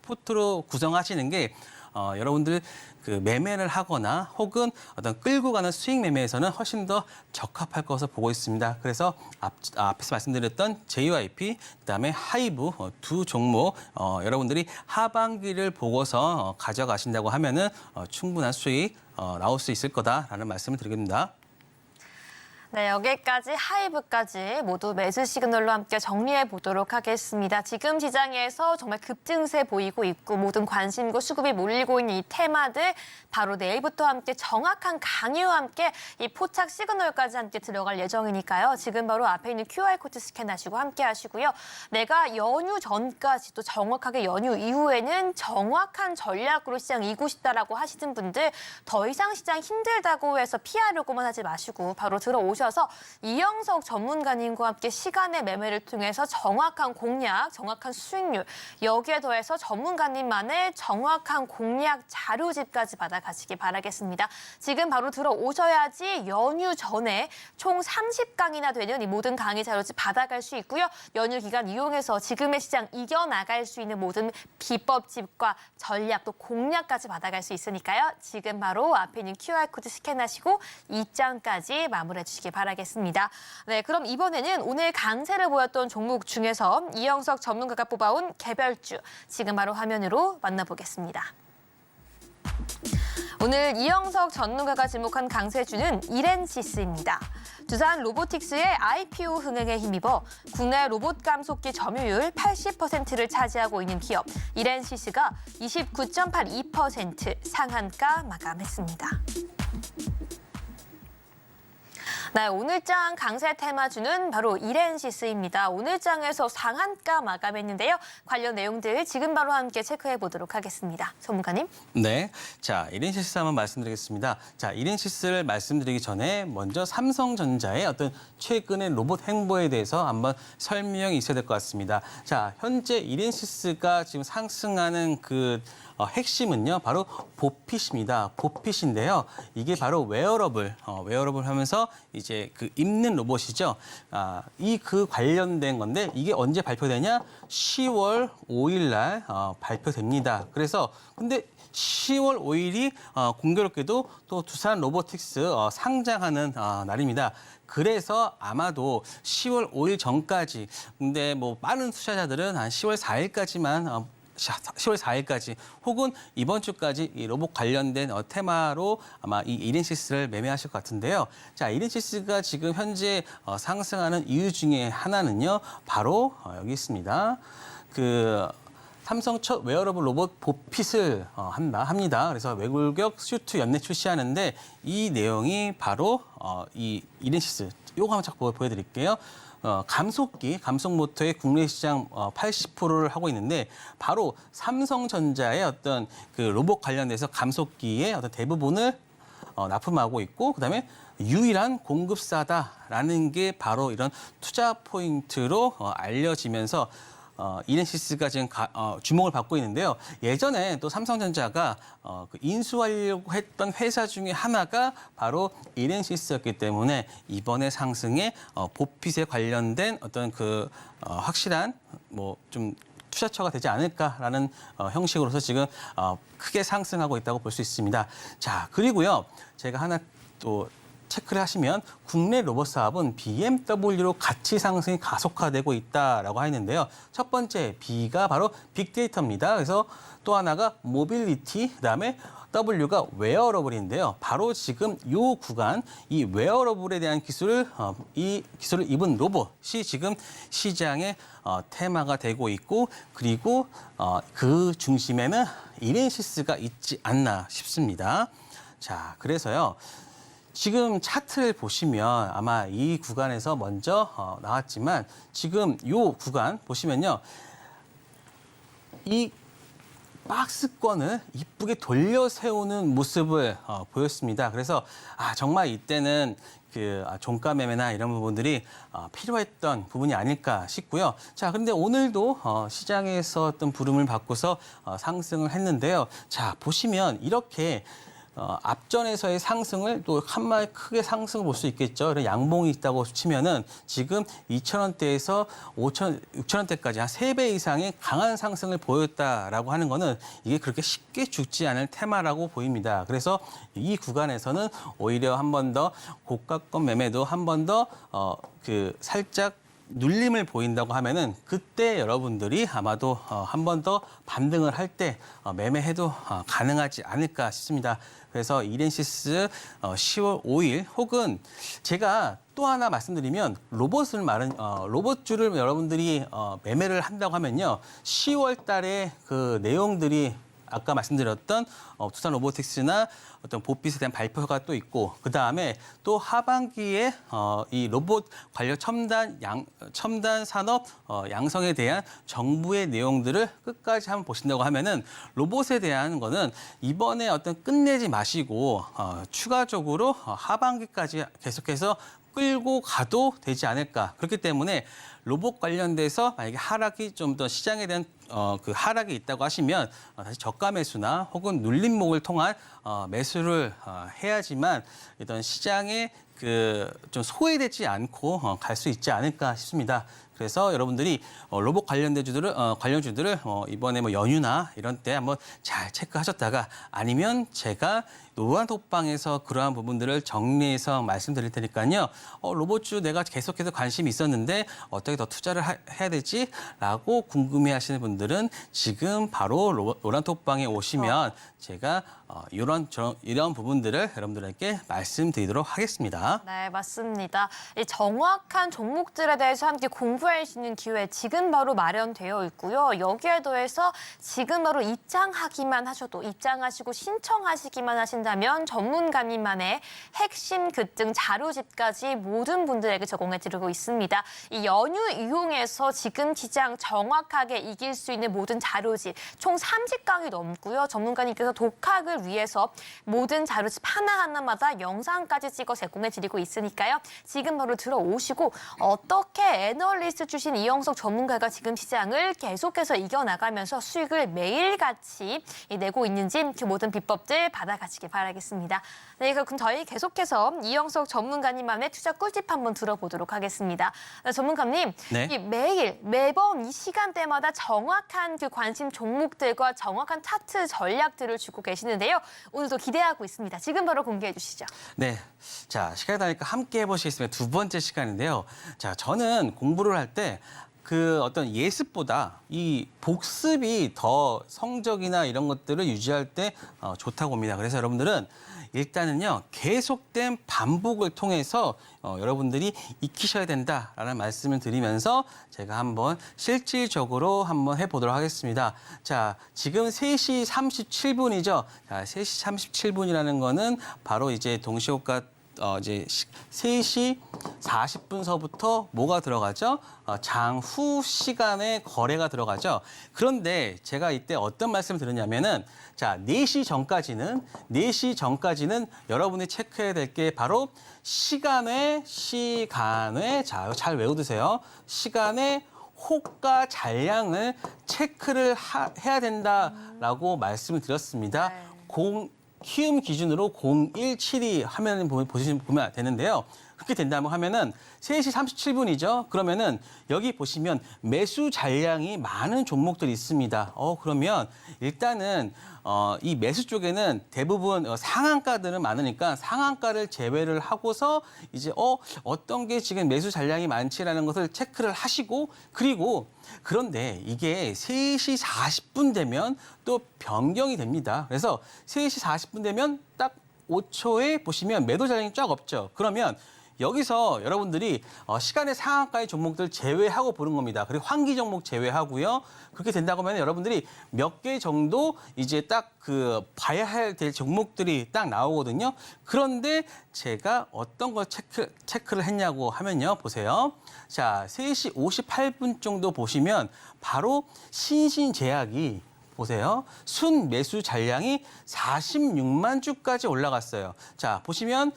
포트로 구성하시는 게 여러분들 매매를 하거나 혹은 어떤 끌고 가는 수익 매매에서는 훨씬 더 적합할 것으로 보고 있습니다. 그래서 앞에서 말씀드렸던 JYP, 그다음에 하이브 두 종목 여러분들이 하반기를 보고서 가져가신다고 하면은 충분한 수익 나올 수 있을 거다라는 말씀을 드립니다. 네, 여기까지 하이브까지 모두 매수 시그널로 함께 정리해 보도록 하겠습니다. 지금 시장에서 정말 급증세 보이고 있고 모든 관심과 수급이 몰리고 있는 이 테마들 바로 내일부터 함께 정확한 강의와 함께 이 포착 시그널까지 함께 들어갈 예정이니까요. 지금 바로 앞에 있는 QR코드 스캔하시고 함께 하시고요. 내가 연휴 전까지 또 정확하게 연휴 이후에는 정확한 전략으로 시장 이고 싶다라고 하시는 분들 더 이상 시장 힘들다고 해서 피하려고만 하지 마시고 바로 들어오셔서 이영석 전문가님과 함께 시간의 매매를 통해서 정확한 공략, 정확한 수익률, 여기에 더해서 전문가님만의 정확한 공략 자료집까지 받아가시기 바라겠습니다. 지금 바로 들어오셔야지 연휴 전에 총 30강이나 되는 이 모든 강의 자료집 받아갈 수 있고요. 연휴 기간 이용해서 지금의 시장 이겨나갈 수 있는 모든 비법집과 전략 또 공략까지 받아갈 수 있으니까요. 지금 바로 앞에 있는 QR코드 스캔하시고 입장까지 마무리해 주시기 바라겠습니다. 네, 그럼 이번에는 오늘 강세를 보였던 종목 중에서 이영석 전문가가 뽑아온 개별주 지금 바로 화면으로 만나보겠습니다. 오늘 이영석 전문가가 지목한 강세주는 이렌시스입니다. 두산 로보틱스의 IPO 흥행에 힘입어 국내 로봇 감속기 점유율 80%를 차지하고 있는 기업 이렌시스가 29.82% 상한가 마감했습니다. 네, 오늘장 강세 테마주는 바로 이렌시스입니다. 오늘장에서 상한가 마감했는데요. 관련 내용들 지금 바로 함께 체크해 보도록 하겠습니다. 전문가님. 네, 자 이렌시스 한번 말씀드리겠습니다. 자 이렌시스를 말씀드리기 전에 먼저 삼성전자의 어떤 최근의 로봇 행보에 대해서 한번 설명이 있어야 될 것 같습니다. 자 현재 이렌시스가 지금 상승하는 그 핵심은요, 바로 보핏입니다. 보핏인데요, 이게 바로 웨어러블 하면서 이제 그 입는 로봇이죠. 이 그 관련된 건데 이게 언제 발표되냐? 10월 5일 날 발표됩니다. 그래서 근데 10월 5일이 공교롭게도 또 두산 로보틱스 상장하는 날입니다. 그래서 아마도 10월 5일 전까지, 근데 뭐 빠른 투자자들은 한 10월 4일까지만 10월 4일까지 혹은 이번 주까지 이 로봇 관련된 테마로 아마 이 이렌시스를 매매하실 것 같은데요. 자, 이렌시스가 지금 현재 상승하는 이유 중에 하나는요, 바로 여기 있습니다. 그 삼성 첫 웨어러블 로봇 보핏을 합니다. 그래서 외골격 슈트 연내 출시하는데 이 내용이 바로 이 이렌시스, 요거 한번 쫙 보여드릴게요. 감속 모터의 국내 시장 80%를 하고 있는데 바로 삼성전자의 어떤 그 로봇 관련돼서 감속기의 어떤 대부분을 납품하고 있고, 그다음에 유일한 공급사다라는 게 바로 이런 투자 포인트로 알려지면서 이렌시스가 지금 주목을 받고 있는데요. 예전에 또 삼성전자가 그 인수하려고 했던 회사 중에 하나가 바로 이렌시스였기 때문에 이번에 상승에 보핏에 관련된 어떤 그 확실한 뭐 좀 투자처가 되지 않을까라는 형식으로서 지금 크게 상승하고 있다고 볼 수 있습니다. 자, 그리고요, 제가 하나 또 체크를 하시면 국내 로봇 사업은 BMW로 같이 상승이 가속화되고 있다라고 하는데요. 첫 번째 B가 바로 빅데이터입니다. 그래서 또 하나가 모빌리티, 그다음에 W가 웨어러블인데요. 바로 지금 이 구간, 이 웨어러블에 대한 이 기술을 입은 로봇이 지금 시장의 테마가 되고 있고, 그리고 그 중심에는 이렌시스가 있지 않나 싶습니다. 자, 그래서요, 지금 차트를 보시면 아마 이 구간에서 먼저 나왔지만 지금 이 구간 보시면요, 이 박스권을 이쁘게 돌려 세우는 모습을 보였습니다. 그래서 정말 이때는 그 종가 매매나 이런 부분들이 필요했던 부분이 아닐까 싶고요. 자, 그런데 오늘도 시장에서 어떤 부름을 받고서 상승을 했는데요. 자, 보시면 이렇게 앞전에서의 상승을 또 한 마리 크게 상승을 볼 수 있겠죠. 그런 양봉이 있다고 치면은 지금 2,000원대에서 5,000, 6,000원대까지 한 3배 이상의 강한 상승을 보였다라고 하는 거는 이게 그렇게 쉽게 죽지 않을 테마라고 보입니다. 그래서 이 구간에서는 오히려 한 번 더 고가권 매매도 한 번 더 그 살짝 눌림을 보인다고 하면은 그때 여러분들이 아마도 한 번 더 반등을 할 때 매매해도 가능하지 않을까 싶습니다. 그래서 이렌시스 10월 5일 혹은 제가 또 하나 말씀드리면 로봇주를 여러분들이 매매를 한다고 하면요. 10월 달에 그 내용들이 아까 말씀드렸던 두산 로보틱스나 어떤 보핏에 대한 발표가 또 있고 그다음에 또 하반기에 이 로봇 관련 첨단 산업 양성에 대한 정부의 내용들을 끝까지 한번 보신다고 하면은 로봇에 대한 거는 이번에 어떤 끝내지 마시고 추가적으로 하반기까지 계속해서 끌고 가도 되지 않을까. 그렇기 때문에 로봇 관련돼서 만약에 하락이 좀 더 시장에 대한 그 하락이 있다고 하시면 다시 저가 매수나 혹은 눌림목을 통한 매수를 해야지만 이런 시장에 그 좀 소외되지 않고 갈 수 있지 않을까 싶습니다. 그래서 여러분들이 로봇 관련주들을 이번에 뭐 연휴나 이런 때 한번 잘 체크하셨다가 아니면 제가 노란톡방에서 그러한 부분들을 정리해서 말씀드릴 테니까요. 로봇주 내가 계속해서 관심이 있었는데 어떻게 더 투자를 해야 되지라고 궁금해하시는 분들은 지금 바로 노란톡방에 오시면 제가 이런 부분들을 여러분들에게 말씀드리도록 하겠습니다. 네, 맞습니다. 이 정확한 종목들에 대해서 함께 공부할 수 있는 기회 지금 바로 마련되어 있고요. 여기에 더해서 지금 바로 입장하기만 하셔도 입장하시고 신청하시기만 하신다면 전문가님만의 핵심 급등 자료집까지 모든 분들에게 제공해 드리고 있습니다. 이 연휴 이용해서 지금 시장 정확하게 이길 수 있는 모든 자료집 총 30강이 넘고요. 전문가님께서 독학을 위해서 모든 자료집 하나하나마다 영상까지 찍어 제공해 드리고 있으니까요. 지금 바로 들어오시고 어떻게 애널리스트 출신 이영석 전문가가 지금 시장을 계속해서 이겨나가면서 수익을 매일같이 내고 있는지 그 모든 비법들 받아가시길 바라겠습니다. 네, 그럼 저희 계속해서 이영석 전문가님만의 투자 꿀팁 한번 들어보도록 하겠습니다. 네, 전문가님, 네. 매번 이 시간대마다 정확한 그 관심 종목들과 정확한 차트 전략들을 주고 계시는데요. 오늘도 기대하고 있습니다. 지금 바로 공개해 주시죠. 네. 자, 시간이 다니까 함께 해보시겠습니다. 두 번째 시간인데요. 자, 저는 공부를 할 때 그 어떤 예습보다 이 복습이 더 성적이나 이런 것들을 유지할 때 좋다고 봅니다. 그래서 여러분들은 일단은요, 계속된 반복을 통해서 여러분들이 익히셔야 된다라는 말씀을 드리면서 제가 한번 실질적으로 한번 해보도록 하겠습니다. 자, 지금 3시 37분이죠. 자, 3시 37분이라는 거는 바로 이제 동시호가 이제 3시 40분서부터 뭐가 들어가죠? 장후 시간에 거래가 들어가죠. 그런데 제가 이때 어떤 말씀을 드렸냐면은 자, 4시 전까지는 여러분이 체크해야 될 게 바로 시간에 자, 잘 외워두세요. 시간에 호가 잔량을 체크를 해야 된다라고 말씀을 드렸습니다. 네. 키움 기준으로 0172 화면 보시면 되는데요. 그렇게 된다면 하면은 3시 37분이죠. 그러면은 여기 보시면 매수 잔량이 많은 종목들이 있습니다. 그러면 일단은 이 매수 쪽에는 대부분 상한가들은 많으니까 상한가를 제외를 하고서 이제 어떤 게 지금 매수 잔량이 많지라는 것을 체크를 하시고 그리고 그런데 이게 3시 40분 되면 또 변경이 됩니다. 그래서 3시 40분 되면 딱 5초에 보시면 매도 잔량이 쫙 없죠. 그러면 여기서 여러분들이 시간의 상한가의 종목들 제외하고 보는 겁니다. 그리고 환기 종목 제외하고요. 그렇게 된다고 하면 여러분들이 몇 개 정도 이제 딱 그 봐야 될 종목들이 딱 나오거든요. 그런데 제가 어떤 걸 체크를 했냐고 하면요. 보세요. 자, 3시 58분 정도 보시면 바로 신신제약이 보세요. 순 매수 잔량이 46만 주까지 올라갔어요. 자, 보시면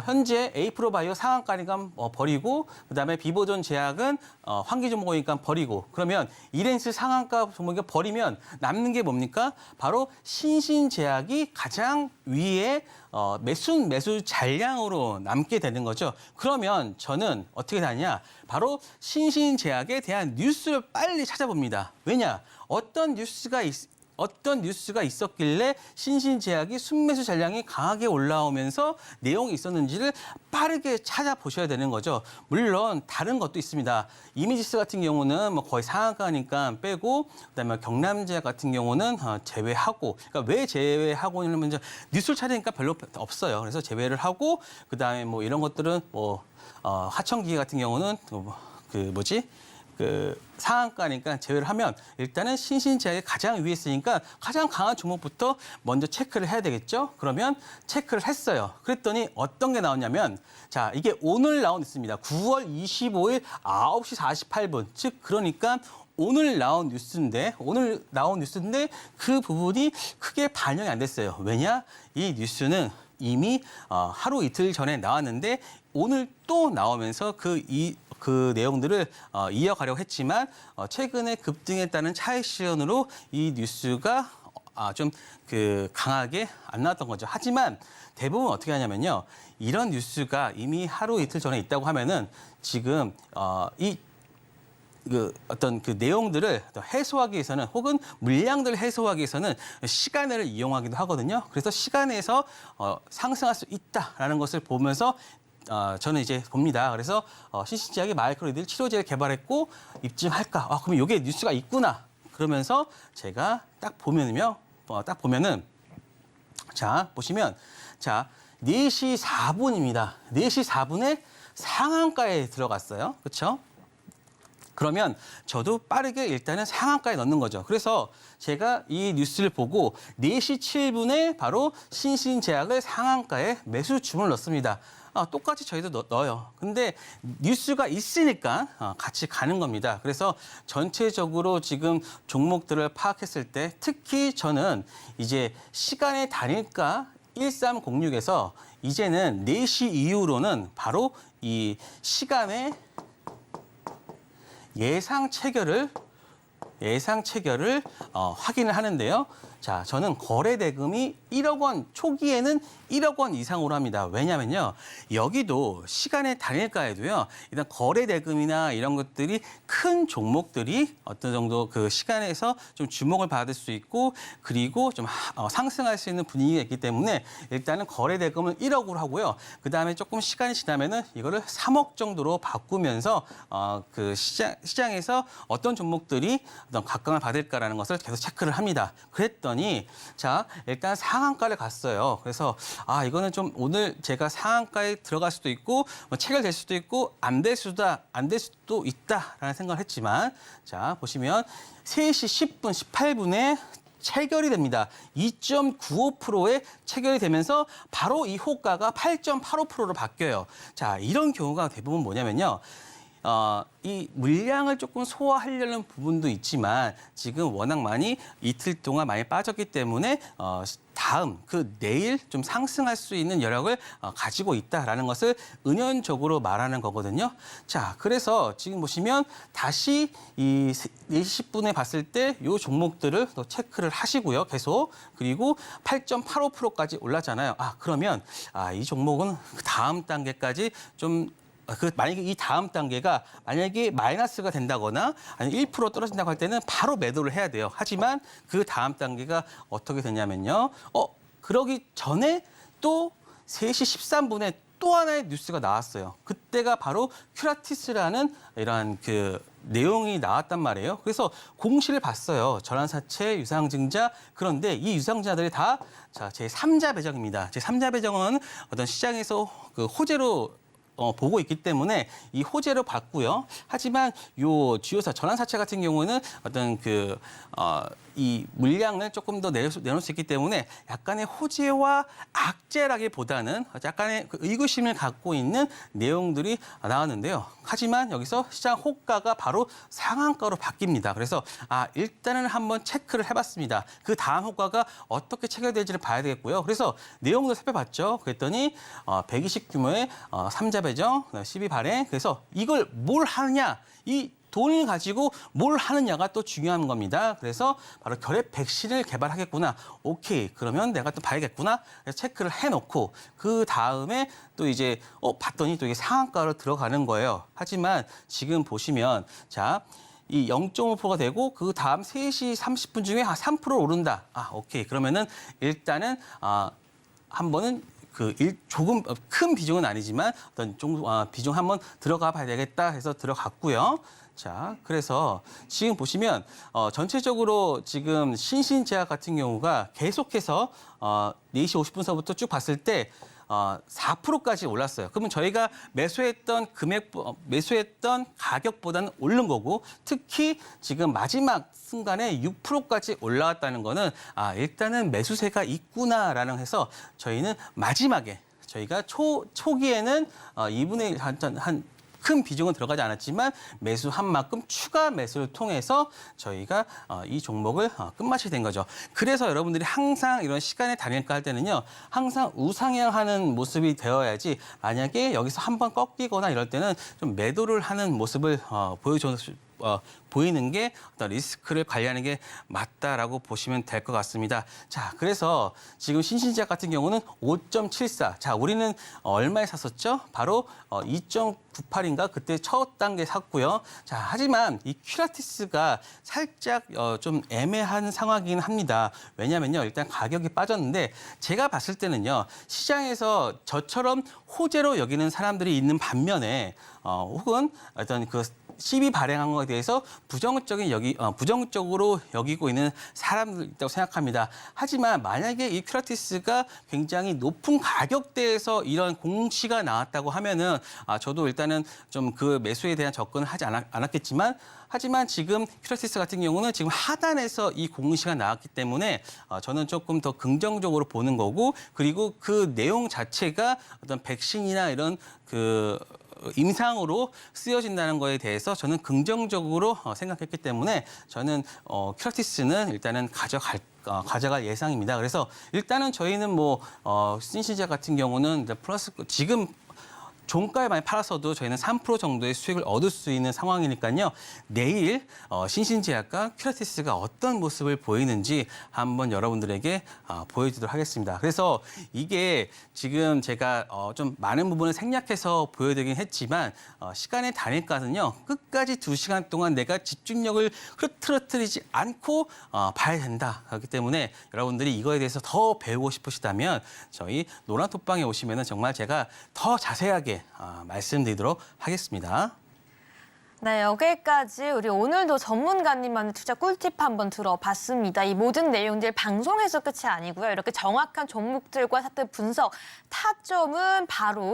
현재 에이프로바이오 상한가니까 버리고 그다음에 비보존 제약은 환기 종목이니까 버리고 그러면 이렌스 상한가 종목이 버리면 남는 게 뭡니까? 바로 신신제약이 가장 위에 매수 잔량으로 남게 되는 거죠. 그러면 저는 어떻게 하냐? 바로 신신제약에 대한 뉴스를 빨리 찾아봅니다. 왜냐? 어떤 뉴스가 어떤 뉴스가 있었길래 신신제약이 순매수 잔량이 강하게 올라오면서 내용이 있었는지를 빠르게 찾아보셔야 되는 거죠. 물론 다른 것도 있습니다. 이미지스 같은 경우는 뭐 거의 상한가니까 빼고, 그다음에 경남제약 같은 경우는 제외하고. 그러니까 왜 제외하고 있냐면 이제 뉴스를 찾으니까 별로 없어요. 그래서 제외를 하고, 그다음에 뭐 이런 것들은 뭐 하청기계 같은 경우는 그 상한가니까 제외를 하면 일단은 신신제약이 가장 위에 있으니까 가장 강한 종목부터 먼저 체크를 해야 되겠죠. 그러면 체크를 했어요. 그랬더니 어떤 게 나왔냐면, 자, 이게 오늘 나온 뉴스입니다. 9월 25일 9시 48분. 즉 그러니까 오늘 나온 뉴스인데 그 부분이 크게 반영이 안 됐어요. 왜냐? 이 뉴스는 이미 하루 이틀 전에 나왔는데 오늘 또 나오면서 그 내용들을 이어가려고 했지만 최근에 급등했다는 차익 실현으로 이 뉴스가 좀 강하게 안 나왔던 거죠. 하지만 대부분 어떻게 하냐면요. 이런 뉴스가 이미 하루 이틀 전에 있다고 하면은 지금 어떤 그 내용들을 해소하기 위해서는 혹은 물량들을 해소하기 위해서는 시간을 이용하기도 하거든요. 그래서 시간에서 상승할 수 있다라는 것을 보면서 저는 이제 봅니다. 그래서 신신제약이 마이크로니들 치료제를 개발했고 입증할까? 그럼 이게 뉴스가 있구나. 그러면서 제가 딱 보면은요. 자, 보시면 자, 4시 4분입니다. 4시 4분에 상한가에 들어갔어요. 그렇죠? 그러면 저도 빠르게 일단은 상한가에 넣는 거죠. 그래서 제가 이 뉴스를 보고 4시 7분에 바로 신신제약을 상한가에 매수 주문을 넣습니다. 똑같이 저희도 넣어요. 근데 뉴스가 있으니까 같이 가는 겁니다. 그래서 전체적으로 지금 종목들을 파악했을 때 특히 저는 이제 시간의 단일가 1306에서 이제는 4시 이후로는 바로 이 시간의 예상 체결을 확인을 하는데요. 자, 저는 거래 대금이 1억 원, 초기에는 1억 원 이상으로 합니다. 왜냐면요. 여기도 시간의 단일가에도요. 일단 거래 대금이나 이런 것들이 큰 종목들이 어떤 정도 그 시간에서 좀 주목을 받을 수 있고 그리고 좀 상승할 수 있는 분위기가 있기 때문에 일단은 거래 대금은 1억으로 하고요. 그다음에 조금 시간이 지나면은 이거를 3억 정도로 바꾸면서 그 시장에서 어떤 종목들이 어떤 각광을 받을까라는 것을 계속 체크를 합니다. 그랬더니 자, 일단 상한가를 갔어요. 그래서 이거는 좀 오늘 제가 상한가에 들어갈 수도 있고 체결될 수도 있고 안 될 수도 있다라는 생각을 했지만 자, 보시면 3시 10분, 18분에 체결이 됩니다. 2.95%에 체결이 되면서 바로 이 호가가 8.85%로 바뀌어요. 자, 이런 경우가 대부분 뭐냐면요. 이 물량을 조금 소화하려는 부분도 있지만 지금 워낙 많이 이틀 동안 많이 빠졌기 때문에 다음 내일 좀 상승할 수 있는 여력을 가지고 있다라는 것을 은연적으로 말하는 거거든요. 자, 그래서 지금 보시면 다시 이 4시 10분에 봤을 때 이 종목들을 또 체크를 하시고요. 계속. 그리고 8.85%까지 올랐잖아요. 그러면 이 종목은 그 다음 단계까지 좀 만약에 이 다음 단계가 만약에 마이너스가 된다거나 아니면 1% 떨어진다고 할 때는 바로 매도를 해야 돼요. 하지만 그 다음 단계가 어떻게 되냐면요. 그러기 전에 또 3시 13분에 또 하나의 뉴스가 나왔어요. 그때가 바로 큐라티스라는 이러한 내용이 나왔단 말이에요. 그래서 공시를 봤어요. 전환사채, 유상증자. 그런데 이 유상증자들이 다 제3자 배정입니다. 제3자 배정은 어떤 시장에서 호재로 보고 있기 때문에 이 호재로 봤고요. 하지만 요 주요사 전환사채 같은 경우는 어떤 이 물량을 조금 더 내놓을 수 있기 때문에 약간의 호재와 악재라기보다는 약간의 의구심을 갖고 있는 내용들이 나왔는데요. 하지만 여기서 시장 호가가 바로 상한가로 바뀝니다. 그래서 일단은 한번 체크를 해봤습니다. 그 다음 호가가 어떻게 체결될지를 봐야 되겠고요. 그래서 내용도 살펴봤죠. 그랬더니 120 규모의 3자 배정, 12 발행. 그래서 이걸 뭘 하느냐? 이 돈을 가지고 뭘 하느냐가 또 중요한 겁니다. 그래서 바로 결핵 백신을 개발하겠구나. 오케이. 그러면 내가 또 봐야겠구나. 그래서 체크를 해놓고 그 다음에 또 이제 봤더니 또 이게 상한가로 들어가는 거예요. 하지만 지금 보시면 자, 이 0.5%가 되고 그 다음 3시 30분 중에 3% 오른다. 오케이. 그러면은 일단은 한 번은 조금 큰 비중은 아니지만 어떤 비중 한번 들어가 봐야 되겠다 해서 들어갔고요. 자, 그래서 지금 보시면 전체적으로 지금 신신제약 같은 경우가 계속해서 4시 50분서부터 쭉 봤을 때 4%까지 올랐어요. 그러면 저희가 매수했던 가격보다는 오른 거고, 특히 지금 마지막 순간에 6%까지 올라왔다는 거는 일단은 매수세가 있구나라는 해서 저희는 마지막에 저희가 초기에는 2분의 1 한 큰 비중은 들어가지 않았지만 매수한 만큼 추가 매수를 통해서 저희가 이 종목을 끝마치게 된 거죠. 그래서 여러분들이 항상 이런 시간의 단일가 할 때는요, 항상 우상향하는 모습이 되어야지, 만약에 여기서 한번 꺾이거나 이럴 때는 좀 매도를 하는 모습을 보이는 게 어떤 리스크를 관리하는 게 맞다라고 보시면 될 것 같습니다. 자, 그래서 지금 신신제약 같은 경우는 5.74. 자, 우리는 얼마에 샀었죠? 바로 2.98인가 그때 첫 단계 샀고요. 자, 하지만 이 큐라티스가 살짝 좀 애매한 상황이긴 합니다. 왜냐면요, 일단 가격이 빠졌는데 제가 봤을 때는요, 시장에서 저처럼 호재로 여기는 사람들이 있는 반면에 혹은 어떤 CB 발행한 것에 대해서 부정적으로 여기고 있는 사람들이 있다고 생각합니다. 하지만 만약에 이 큐라티스가 굉장히 높은 가격대에서 이런 공시가 나왔다고 하면은 저도 일단은 좀 그 매수에 대한 접근을 하지 않았겠지만, 하지만 지금 큐라티스 같은 경우는 지금 하단에서 이 공시가 나왔기 때문에 저는 조금 더 긍정적으로 보는 거고, 그리고 그 내용 자체가 어떤 백신이나 이런 임상으로 쓰여진다는 거에 대해서 저는 긍정적으로 생각했기 때문에 저는 큐라티스는 일단은 가져갈 예상입니다. 그래서 일단은 저희는 신신제약 같은 경우는 플러스 지금 종가에 많이 팔았어도 저희는 3% 정도의 수익을 얻을 수 있는 상황이니까요. 내일 신신제약과 큐라티스가 어떤 모습을 보이는지 한번 여러분들에게 보여드리도록 하겠습니다. 그래서 이게 지금 제가 좀 많은 부분을 생략해서 보여드리긴 했지만 시간의 단일가는요. 끝까지 2시간 동안 내가 집중력을 흐트러뜨리지 않고 봐야 된다. 그렇기 때문에 여러분들이 이거에 대해서 더 배우고 싶으시다면 저희 노란톡방에 오시면 정말 제가 더 자세하게 말씀드리도록 하겠습니다. 네, 여기까지 우리 오늘도 전문가님만의 투자 꿀팁 한번 들어봤습니다. 이 모든 내용들 방송에서 끝이 아니고요. 이렇게 정확한 종목들과 차트 분석, 타점은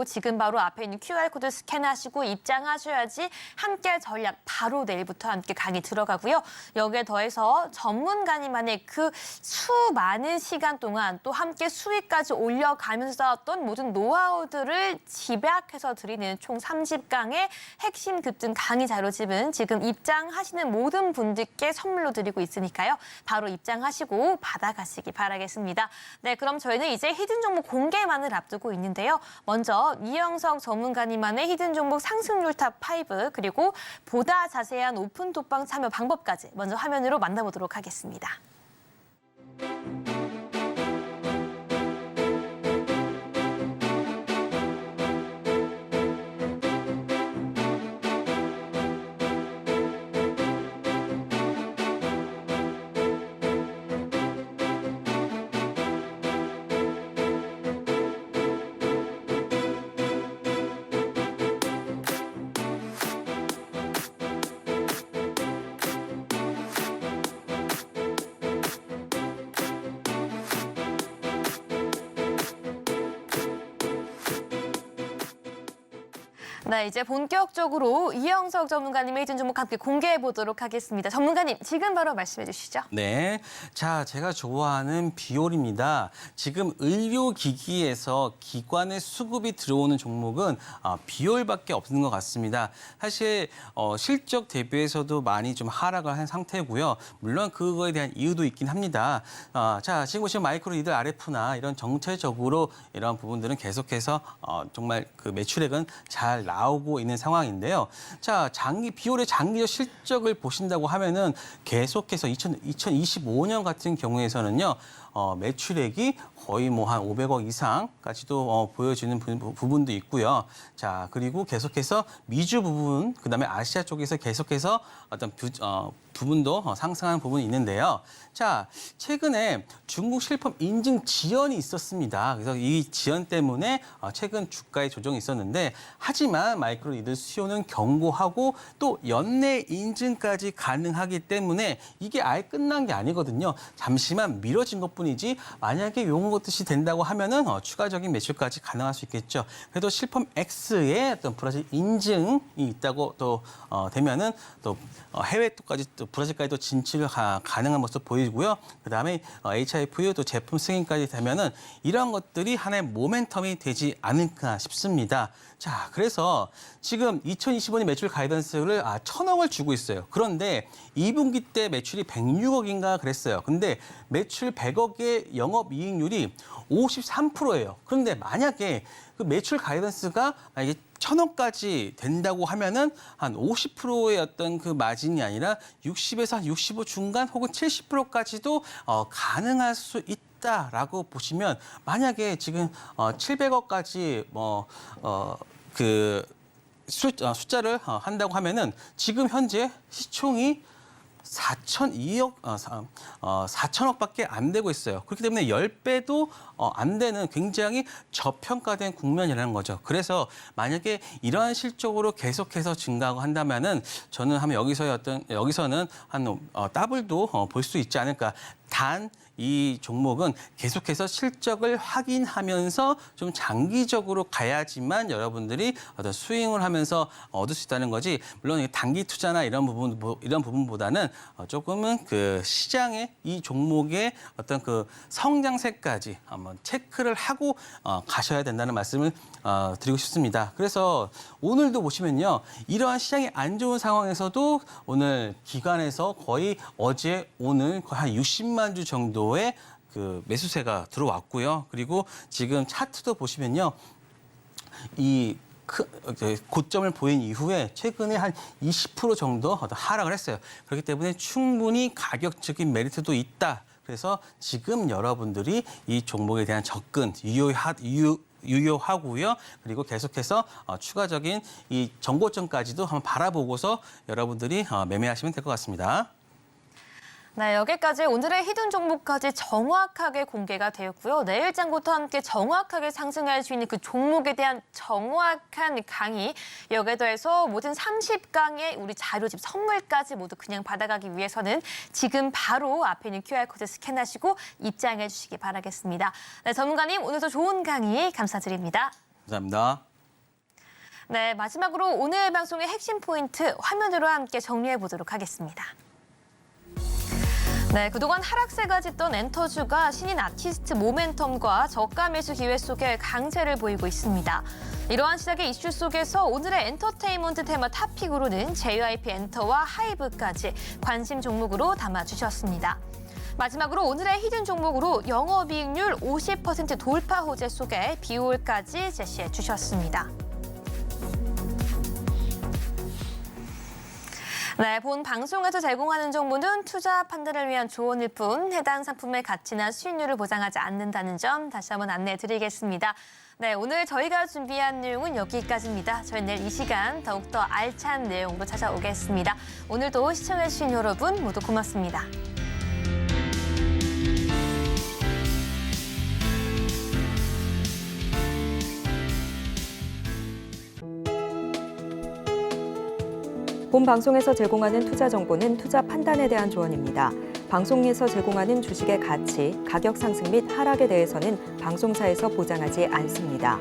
지금 바로 앞에 있는 QR코드 스캔하시고 입장하셔야지 함께 전략 바로 내일부터 함께 강의 들어가고요. 여기에 더해서 전문가님만의 그 수많은 시간 동안 또 함께 수익까지 올려가면서 쌓았던 모든 노하우들을 집약해서 드리는 총 30강의 핵심 급등 강의 자료집은 지금 입장하시는 모든 분들께 선물로 드리고 있으니까요. 바로 입장하시고 받아가시기 바라겠습니다. 네, 그럼 저희는 이제 히든 종목 공개만을 앞두고 있는데요. 먼저 이영석 전문가님만의 히든 종목 상승률 탑5 그리고 보다 자세한 오픈톡방 참여 방법까지 먼저 화면으로 만나보도록 하겠습니다. 네, 이제 본격적으로 이영석 전문가님의 히든 종목 함께 공개해 보도록 하겠습니다. 전문가님, 지금 바로 말씀해 주시죠. 네, 자, 제가 좋아하는 비올입니다. 지금 의료기기에서 기관의 수급이 들어오는 종목은 비올밖에 없는 것 같습니다. 사실 실적 대비해서도 많이 좀 하락을 한 상태고요. 물론 그거에 대한 이유도 있긴 합니다. 자, 지금 보시면 마이크로 니들 RF나 이런 정체적으로 이런 부분들은 계속해서 정말 그 매출액은 잘 나오고 있는 상황인데요. 자, 비올의 장기적 실적을 보신다고 하면은 계속해서 2025년 같은 경우에서는요, 매출액이 거의 뭐 한 500억 이상까지도 보여지는 부분도 있고요. 자, 그리고 계속해서 미주 부분, 그다음에 아시아 쪽에서 계속해서 어떤 부분도 상승하는 부분이 있는데요. 자, 최근에 중국 실phẩm 인증 지연이 있었습니다. 그래서 이 지연 때문에 최근 주가의 조정이 있었는데, 하지만 마이크로 리들 수요는 견고하고 또 연내 인증까지 가능하기 때문에 이게 아예 끝난 게 아니거든요. 잠시만 미뤄진 것뿐이지 만약에 요것이 된다고 하면은 추가적인 매출까지 가능할 수 있겠죠. 그래도 실phẩm X의 어떤 브라질 인증이 있다고 또 되면은 또 해외 또까지 또 브라질까지도 진출 가능한 모습 보이고요. 그다음에 HIVU 또 제품 승인까지 되면은 이러한 것들이 하나의 모멘텀이 되지 않을까 싶습니다. 자, 그래서 지금 2025년 매출 가이던스를 1,000억을 주고 있어요. 그런데 2분기 때 매출이 106억인가 그랬어요. 근데 매출 100억의 영업이익률이 53%예요. 그런데 만약에 그 매출 가이던스가 만약에 1,000억까지 된다고 하면은 한 50%의 어떤 그 마진이 아니라 60에서 한 65 중간 혹은 70%까지도 가능할 수 있다라고 보시면, 만약에 지금 700억까지 숫자를 한다고 하면은 지금 현재 시총이 4천억밖에 안 되고 있어요. 그렇기 때문에 10배도 안 되는 굉장히 저평가된 국면이라는 거죠. 그래서 만약에 이러한 실적으로 계속해서 증가하고 한다면은 저는 여기서는 한 더블도 볼 수 있지 않을까. 단 이 종목은 계속해서 실적을 확인하면서 좀 장기적으로 가야지만 여러분들이 어떤 스윙을 하면서 얻을 수 있다는 거지. 물론 단기 투자나 이런 부분보다는 조금은 그 시장의 이 종목의 어떤 그 성장세까지 한번 체크를 하고 가셔야 된다는 말씀을 드리고 싶습니다. 그래서 오늘도 보시면요, 이러한 시장이 안 좋은 상황에서도 오늘 기관에서 거의 어제 오늘 거의 한 60만 주 정도의 그 매수세가 들어왔고요. 그리고 지금 차트도 보시면요, 이 고점을 보인 이후에 최근에 한 20% 정도 하락을 했어요. 그렇기 때문에 충분히 가격적인 메리트도 있다. 그래서 지금 여러분들이 이 종목에 대한 접근 유효하고요. 그리고 계속해서 추가적인 이 정고점까지도 한번 바라보고서 여러분들이 매매하시면 될 것 같습니다. 네, 여기까지 오늘의 히든 종목까지 정확하게 공개가 되었고요. 내일 장부터 함께 정확하게 상승할 수 있는 그 종목에 대한 정확한 강의, 여기에 더해서 모든 30강의 우리 자료집 선물까지 모두 그냥 받아가기 위해서는 지금 바로 앞에 있는 QR코드 스캔하시고 입장해 주시기 바라겠습니다. 네, 전문가님 오늘도 좋은 강의 감사드립니다. 감사합니다. 네, 마지막으로 오늘 방송의 핵심 포인트 화면으로 함께 정리해 보도록 하겠습니다. 네, 그동안 하락세가 짙던 엔터주가 신인 아티스트 모멘텀과 저가 매수 기회 속에 강세를 보이고 있습니다. 이러한 시작의 이슈 속에서 오늘의 엔터테인먼트 테마 탑픽으로는 JYP 엔터와 하이브까지 관심 종목으로 담아주셨습니다. 마지막으로 오늘의 히든 종목으로 영업이익률 50% 돌파 호재 속에 비올까지 제시해 주셨습니다. 네, 본 방송에서 제공하는 정보는 투자 판단을 위한 조언일 뿐 해당 상품의 가치나 수익률을 보장하지 않는다는 점 다시 한번 안내해드리겠습니다. 네, 오늘 저희가 준비한 내용은 여기까지입니다. 저희 내일 이 시간 더욱더 알찬 내용으로 찾아오겠습니다. 오늘도 시청해주신 여러분 모두 고맙습니다. 본 방송에서 제공하는 투자 정보는 투자 판단에 대한 조언입니다. 방송에서 제공하는 주식의 가치, 가격 상승 및 하락에 대해서는 방송사에서 보장하지 않습니다.